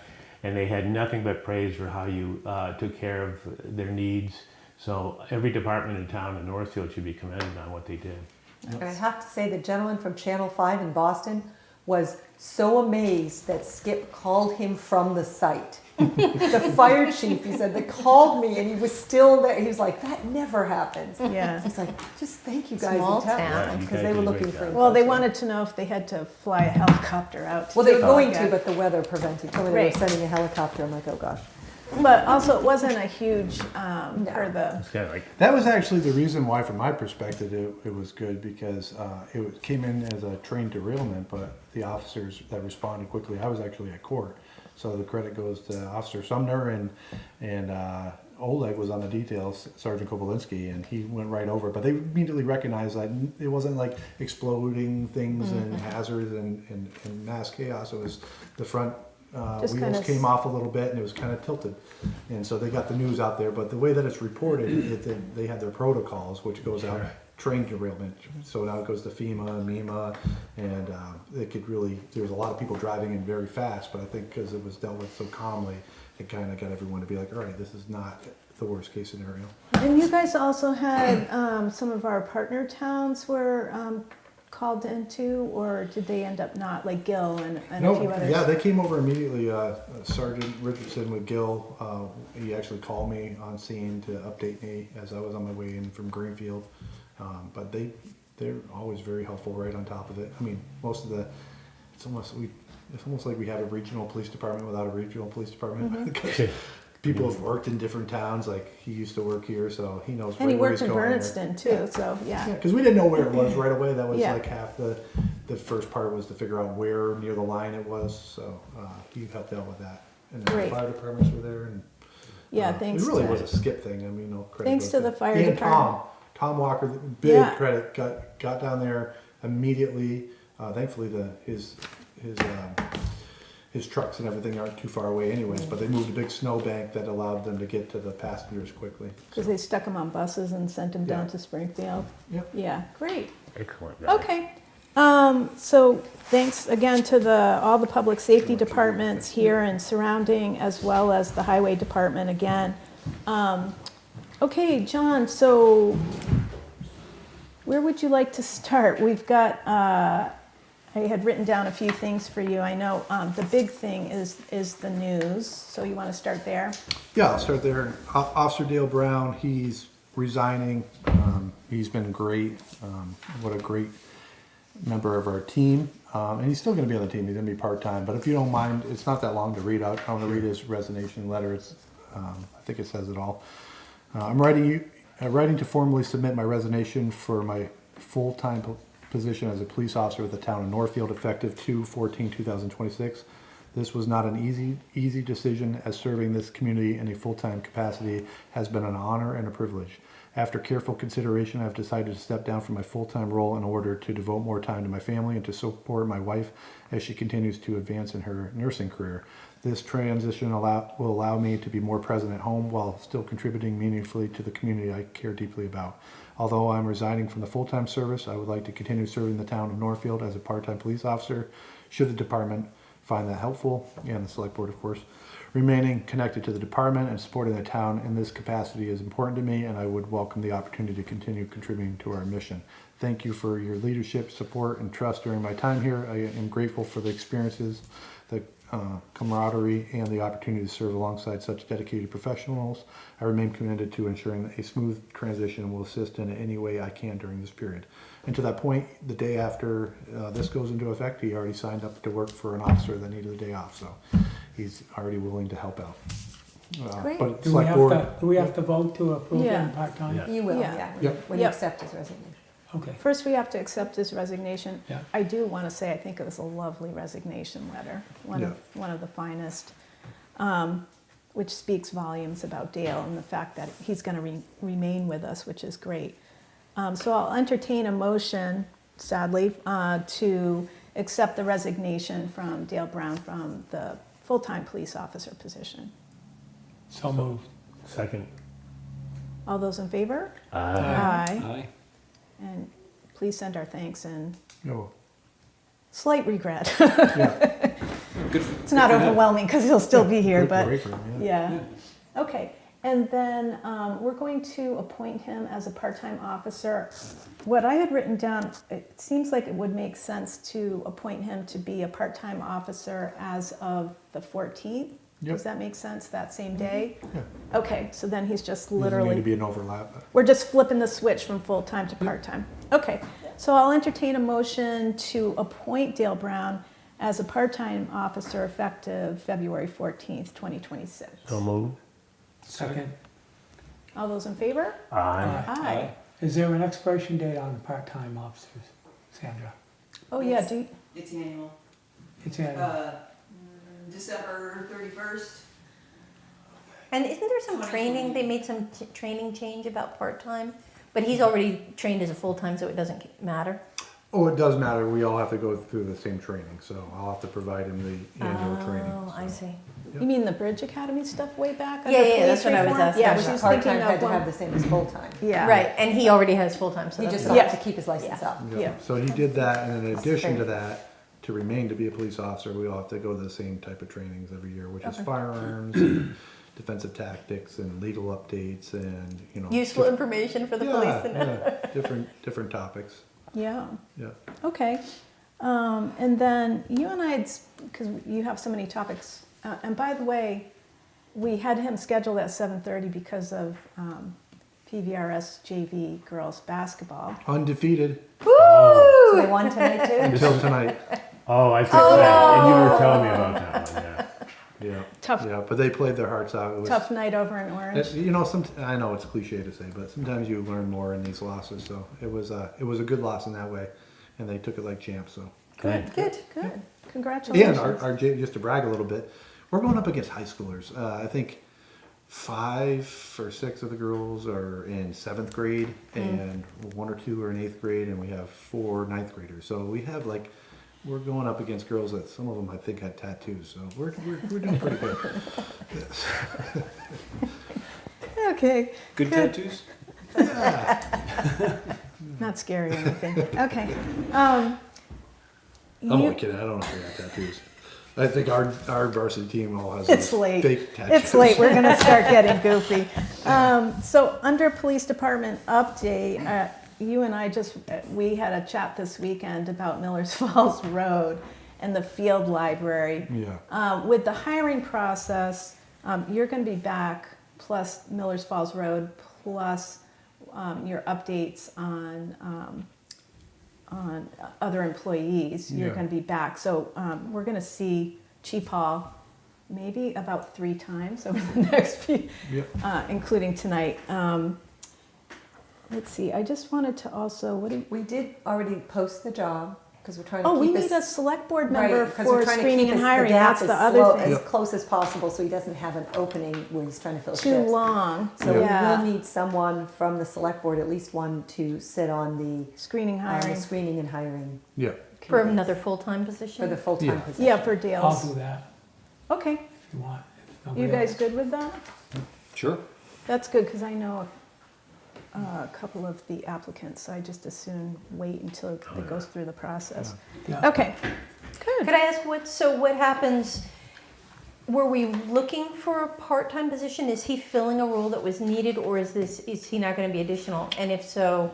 and they had nothing but praise for how you took care of their needs. So every department in town in Northfield should be commended on what they did. And I have to say, the gentleman from Channel 5 in Boston was so amazed that Skip called him from the site. The fire chief, he said, they called me and he was still there. He was like, that never happens. Yeah. He's like, just thank you guys Small in town. town. You Because guys they were did a looking great for job. Well, they info. wanted to know if they had to fly a helicopter out. Well, they were going Yeah. to, but the weather prevented. Told me they Right. were sending a helicopter. I'm like, oh gosh. But also, it wasn't a huge, for the, It's kind of like, That was actually the reason why, from my perspective, it was good because came in as a train derailment, but the officers that responded quickly, I was actually at court. So the credit goes to Officer Sumner and Oleg was on the details, Sergeant Kobolinski, and he went right over. But they immediately recognized that it wasn't like exploding things and hazards and mass chaos. It was the front Just wheels kinda came off a little bit and it was kind of tilted. And so they got the news out there. But the way that it's reported, they had their protocols, which goes out train derailment. So now it goes to FEMA and MEMA, and it could really, there was a lot of people driving in very fast, but I think because it was dealt with so calmly, it kind of got everyone to be like, all right, this is not the worst case scenario. and you guys also had, some of our partner towns were, called into, or did they end up not, like Gill and a few others? Yeah, they came over immediately. Sergeant Richardson with Gill, he actually called me on scene to update me as I was on my way in from Greenfield. But they're always very helpful, right on top of it. I mean, most of it's almost like we have a regional police department without a regional police department. Because people have worked in different towns. Like he used to work here, so he knows And he right where worked he's in going. Bernardston too, so, yeah. Because we didn't know where it was right away. That was Yeah. like half the first part was to figure out where near the line it was. So he helped out with that. And then Great. the fire departments were there. And Yeah, thanks it really to, was a skip thing. I mean, no credit. Thanks goes to the fire and department. Tom Walker, big Yeah. credit. Got down there immediately. Thankfully, his trucks and everything aren't too far away anyways. But they moved a big snowbank that allowed them to get to the passengers quickly. because they stuck them on buses and sent them down Yeah. to Springfield. Yep. Yeah, great. excellent. Okay. So thanks again to all the public safety departments here and surrounding, as well as the highway department again. Okay, John, so where would you like to start? We've got, I had written down a few things for you. I know the big thing is the news, so you want to start there? Yeah, I'll start there. Officer Dale Brown, he's resigning. He's been great. What a great member of our team. And he's still going to be on the team. He's going to be part-time. But if you don't mind, it's not that long to read out. I want to read his resignation letter. I think it says it all. I'm writing to formally submit my resignation for my full-time position as a police officer with the town of Northfield effective 2/14/2026. This was not an easy decision, as serving this community in a full-time capacity has been an honor and a privilege. After careful consideration, I've decided to step down from my full-time role in order to devote more time to my family and to support my wife as she continues to advance in her nursing career. This transition will allow me to be more present at home while still contributing meaningfully to the community I care deeply about. Although I'm resigning from the full-time service, I would like to continue serving the town of Northfield as a part-time police officer, should the department find that helpful, and the select board, of course. Remaining connected to the department and supporting the town in this capacity is important to me, and I would welcome the opportunity to continue contributing to our mission. Thank you for your leadership, support, and trust during my time here. I am grateful for the experiences, the camaraderie and the opportunity to serve alongside such dedicated professionals. I remain committed to ensuring a smooth transition and will assist in any way I can during this period. And to that point, the day after this goes into effect, he already signed up to work for an officer that needed a day off, so he's already willing to help out. Great. But Do we select have board, to, do we have to vote to approve Yeah. him part-time? Yeah. You will, Yeah. yeah, Yep. when you Yep. accept his resignation. Okay. First, we have to accept his resignation. Yeah. I do want to say, I think it was a lovely resignation letter, one of the finest, which speaks volumes about Dale and the fact that he's going to remain with us, which is great. So I'll entertain a motion, sadly, to accept the resignation from Dale Brown from the full-time police officer position. So moved. Second. All those in favor? Aye. Aye. Aye. And please send our thanks and no, slight regret. yeah, Good. It's not overwhelming because he'll still be here, good but break for him, yeah. yeah. Okay, and then we're going to appoint him as a part-time officer. What I had written down, it seems like it would make sense to appoint him to be a part-time officer as of the 14th. Yep. Does that make sense, that same day? Yeah. Okay, so then he's just Doesn't need to literally, be an overlap. we're just flipping the switch from full-time to part-time. Okay, so I'll entertain a motion to appoint Dale Brown as a part-time officer effective February 14th, 2026. So moved. Second. All those in favor? Aye. Aye. Is there an expiration date on part-time officers, Sandra? Oh, yeah, do, It's annual. It's in, December 31st. And isn't there some training, they made some training change about part-time? But he's already trained as a full-time, so it doesn't matter? Oh, it does matter. We all have to go through the same training, so I'll have to provide him the annual training. Oh, I so. see. you mean the Bridge Academy stuff way back? Yeah, under yeah, that's police what I was reform? asking Yeah, about. she's Part-time thinking had of to have one. the same as full-time. Yeah. Right, and he already has full-time, so He that's just not. Yeah. has to keep his license Yeah. up. Yeah. So he did that, and in addition to great. that, to remain to be a police officer, we all have to go to the same type of trainings every year, which is Okay. firearms, and defensive tactics, and legal updates, and Useful information for the police to know. different topics. Yeah, Yeah. okay. And then you and I, because you have so many topics, and by the way, we had him scheduled at 7:30 because of PVRS JV girls basketball. Undefeated So they won tonight too? until tonight. Oh, I see what you're saying. And you were telling me about that one, yeah. Yeah. Tough, Yeah, but they played their hearts out. It was, tough night over in Orange. I know it's cliche to say, but sometimes you learn more in these losses. So it was a good loss in that way, and they took it like champs. So Good. Good, good. Congratulations. and our just to brag a little bit, we're going up against high schoolers. I think 5 or 6 of the girls are in 7th grade, and 1 or 2 are in 8th grade, and we have 4 9th graders. So we have we're going up against girls that some of them I think had tattoos. So we're doing pretty good. Yes. Okay. Good tattoos? Not scary or anything. Okay. I'm You- only kidding. I don't know if we have tattoos. I think our varsity team all has It's those late. fake tattoos. It's late. We're going to start getting goofy. So under police department update, you and I we had a chat this weekend about Millers Falls Road and the field library. Yeah. With the hiring process, you're going to be back, plus Millers Falls Road, plus your updates on other employees. You're Yeah. going to be back. So we're going to see Chief Hall maybe about 3 times over the next few, Yep. including tonight. Let's see. I just wanted to also. We did already post the job because we're trying to Oh, keep we us- need a select board member Right, 'cause we're for trying to screening keep and us- hiring. gap That's the as other slow- thing. As close as possible so he doesn't have an opening where he's trying to fill Too shifts. long. So Yeah. we will need someone from the select board, at least one, to sit on the Screening, hiring. screening and hiring Yeah. For another full-time position? for the full-time Yeah. position. Yeah, for I'll Dale's. do that Okay. if you want. if nobody You guys else. good with that? Sure. That's good, because I know a couple of the applicants, so I just as soon wait until it goes through the process. Yeah. Okay, good. Could I ask what happens, were we looking for a part-time position? Is he filling a role that was needed, or is he not gonna be additional? And if so,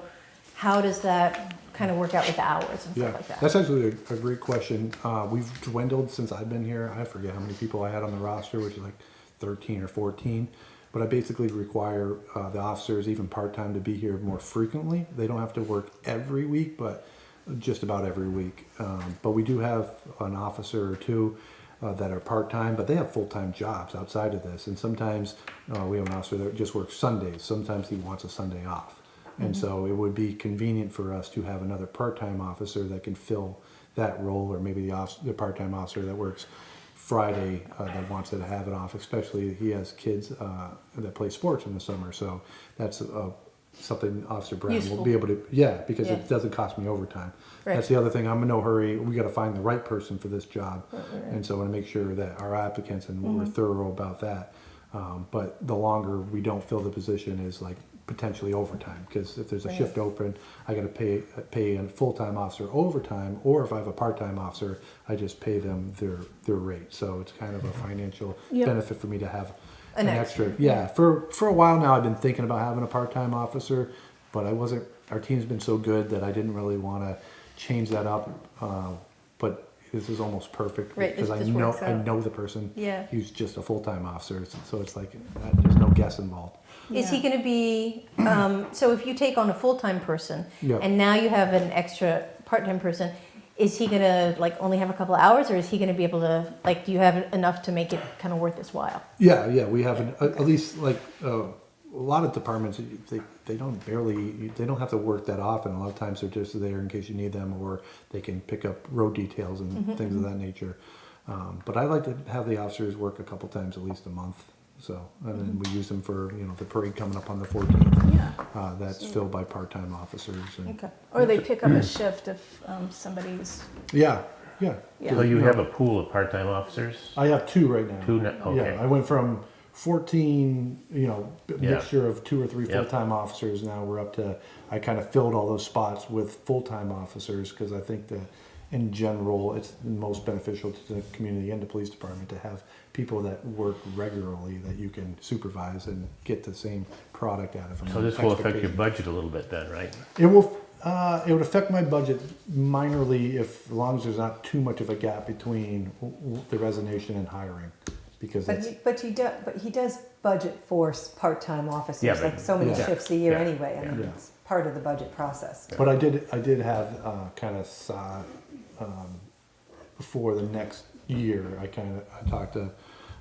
how does that kind of work out with hours and Yeah, stuff like that? that's actually a great question. We've dwindled since I've been here. I forget how many people I had on the roster, which is like 13 or 14. But I basically require the officers, even part-time, to be here more frequently. They don't have to work every week, but just about every week. But we do have an officer or two that are part-time, but they have full-time jobs outside of this. And sometimes we have an officer that just works Sundays. Sometimes he wants a Sunday off. And so it would be convenient for us to have another part-time officer that can fill that role, or maybe the part-time officer that works Friday that wants to have it off, especially he has kids that play sports in the summer. So that's something Officer Brown will Useful. be able to, because it doesn't cost me overtime. Right. That's the other thing. I'm in no hurry. We got to find the right person for this job. And so I want to make sure that our applicants, and we're thorough about that. But the longer we don't fill the position is like potentially overtime, because if there's a shift open, I got to pay a full-time officer overtime, or if I have a part-time officer, I just pay them their rate. So it's kind of a financial benefit for me to have an extra. Yeah, for a while now, I've been thinking about having a part-time officer, but our team's been so good that I didn't really want to change that up. But this is almost perfect, Right, because this I just know works out. the person. Yeah. He's just a full-time officer, so it's like there's no guess involved. Is he going to be, so if you take on a full-time person, Yeah. and now you have an extra part-time person, is he going to like only have a couple of hours, or is he going to be able to, like, do you have enough to make it kind of worth his while? Yeah, we have at least like a lot of departments. They don't have to work that often. A lot of times they're just there in case you need them, or they can pick up road details and things of that nature. But I like to have the officers work a couple times at least a month. So, and then we use them for the parade coming up on the 14th. Yeah. That's filled by part-time officers. And, Okay. Or they pick up a shift if somebody's. Yeah. So you have a pool of part-time officers? I have 2 right now. 2 now, okay. Yeah, I went from 14, mixture of 2 or 3 Yep. full-time officers. Now we're up to, I kind of filled all those spots with full-time officers, because I think that in general, it's the most beneficial to the community and the police department to have people that work regularly that you can supervise and get the same product out of them. So this will affect your budget a little bit then, right? It will. It would affect my budget minorly as long as there's not too much of a gap between the resignation and hiring, because it's, But he does budget for part-time officers, Yeah, but- like so many Yeah. shifts a year Yeah. anyway. I mean, Yeah. it's part of the budget process. But I did have kind of for the next year. I talked to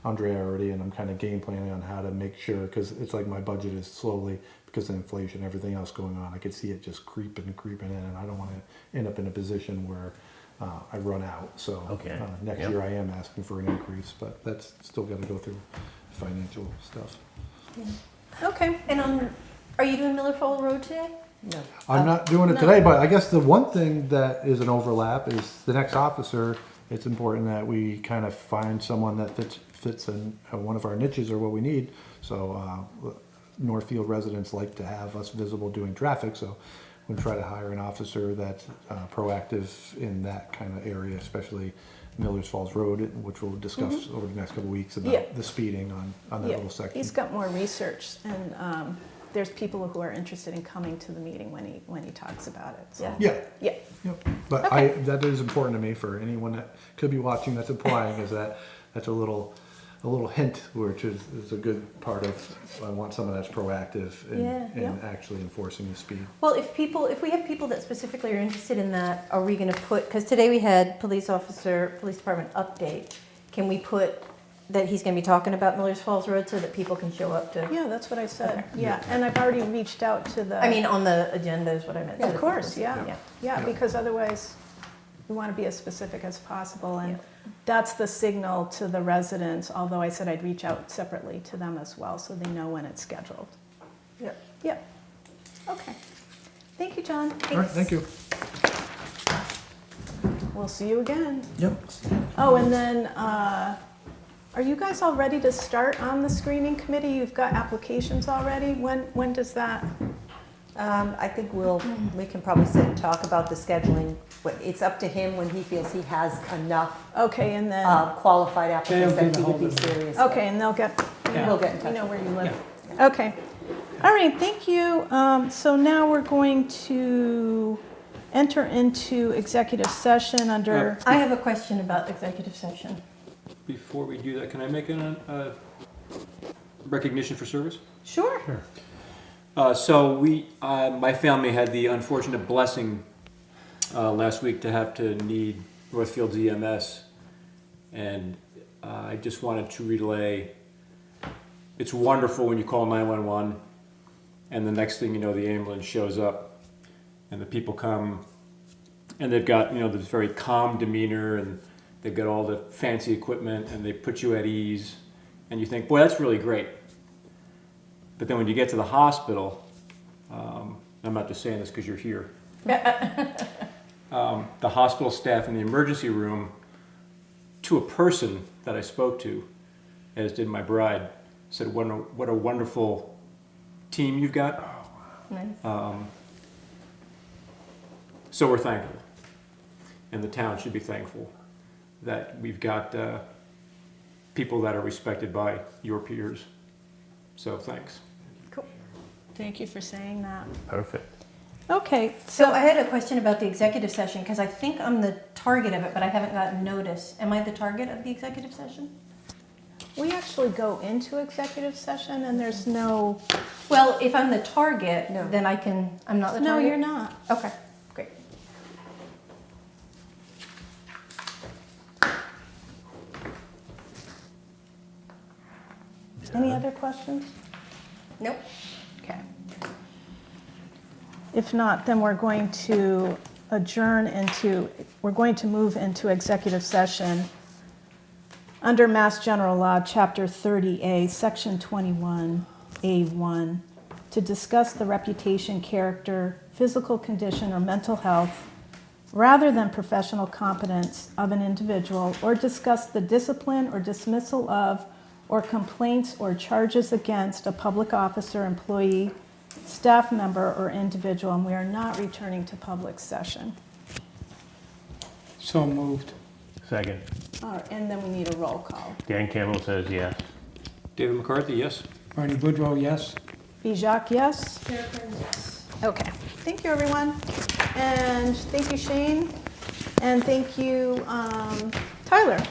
Andrea already, and I'm kind of game planning on how to make sure, because it's like my budget is slowly, because of inflation, everything else going on, I could see it just creeping in, and I don't want to end up in a position where I run out. So Okay. next Yep. year I am asking for an increase, but that's still got to go through financial stuff. Okay. And are you doing Miller Fall Road today? No. I'm not doing it today, but I guess the one thing that is an overlap is the next officer. It's important that we kind of find someone that fits in one of our niches or what we need. So Northfield residents like to have us visible doing traffic, so we'll try to hire an officer that's proactive in that kind of area, especially Millers Falls Road, which we'll discuss over the next couple of weeks about the speeding on that little section. He's got more research, and there's people who are interested in coming to the meeting when he talks about it. So. Yeah. Yeah. Yep. But Okay. that is important to me for anyone that could be watching that's applying, is that's a little hint, which is a good part of, I want someone that's proactive in actually enforcing the speed. Well, if we have people that specifically are interested in that, are we going to put, because today we had police department update, can we put that he's going to be talking about Millers Falls Road so that people can show up to? Yeah, that's what I said. Yeah, and I've already reached out to the. I mean, on the agenda is what I meant. Of course, yeah. Yeah. Yeah, because otherwise, we want to be as specific as possible, and that's the signal to the residents, although I said I'd reach out separately to them as well, so they know when it's scheduled. Yeah. Yep. Okay. Thank you, John. All right, thank you. We'll see you again. Yep. Oh, and then, are you guys all ready to start on the screening committee? You've got applications already? When does that? I think we can probably sit and talk about the scheduling. It's up to him when he feels he has enough Okay, and then, qualified applicants They'll that do he the would be whole serious. okay, and they'll get, We'll get in you touch. know where you live. Yeah. Okay. All right, thank you. So now we're going to enter into executive session under, I have a question about executive session. Before we do that, can I make a recognition for service? Sure. So my family had the unfortunate blessing last week to have to need Northfield's EMS, and I just wanted to relay. It's wonderful when you call 911, and the next thing you know, the ambulance shows up, and the people come, and they've got this very calm demeanor, and they've got all the fancy equipment, and they put you at ease, and you think, boy, that's really great. But then when you get to the hospital, I'm not just saying this because you're here. The hospital staff in the emergency room, to a person that I spoke to, as did my bride, said, what a wonderful team you've got. Nice. So we're thankful. And the town should be thankful that we've got people that are respected by your peers. So thanks. thank you for saying that. Perfect. Okay, So I had a question about the executive session, because I think I'm the target of it, but I haven't gotten notice. Am I the target of the executive session? we actually go into executive session and there's no, Well, if I'm the target, No. then I'm not the target? no, you're not. Okay, great. Any other questions? Nope. Okay. If not, then we're going to we're going to move into executive session under Mass General Law, Chapter 30A, Section 21A1, to discuss the reputation, character, physical condition, or mental health, rather than professional competence of an individual, or discuss the discipline or dismissal of, or complaints or charges against a public officer, employee, staff member, or individual, and we are not returning to public session. So moved. Second. And then we need a roll call. Dan Campbell says yes. David McCarthy, yes. Bernie Boudreau, yes. Bijak, yes? Okay. Thank you, everyone. And thank you, Shane. And thank you, Tyler.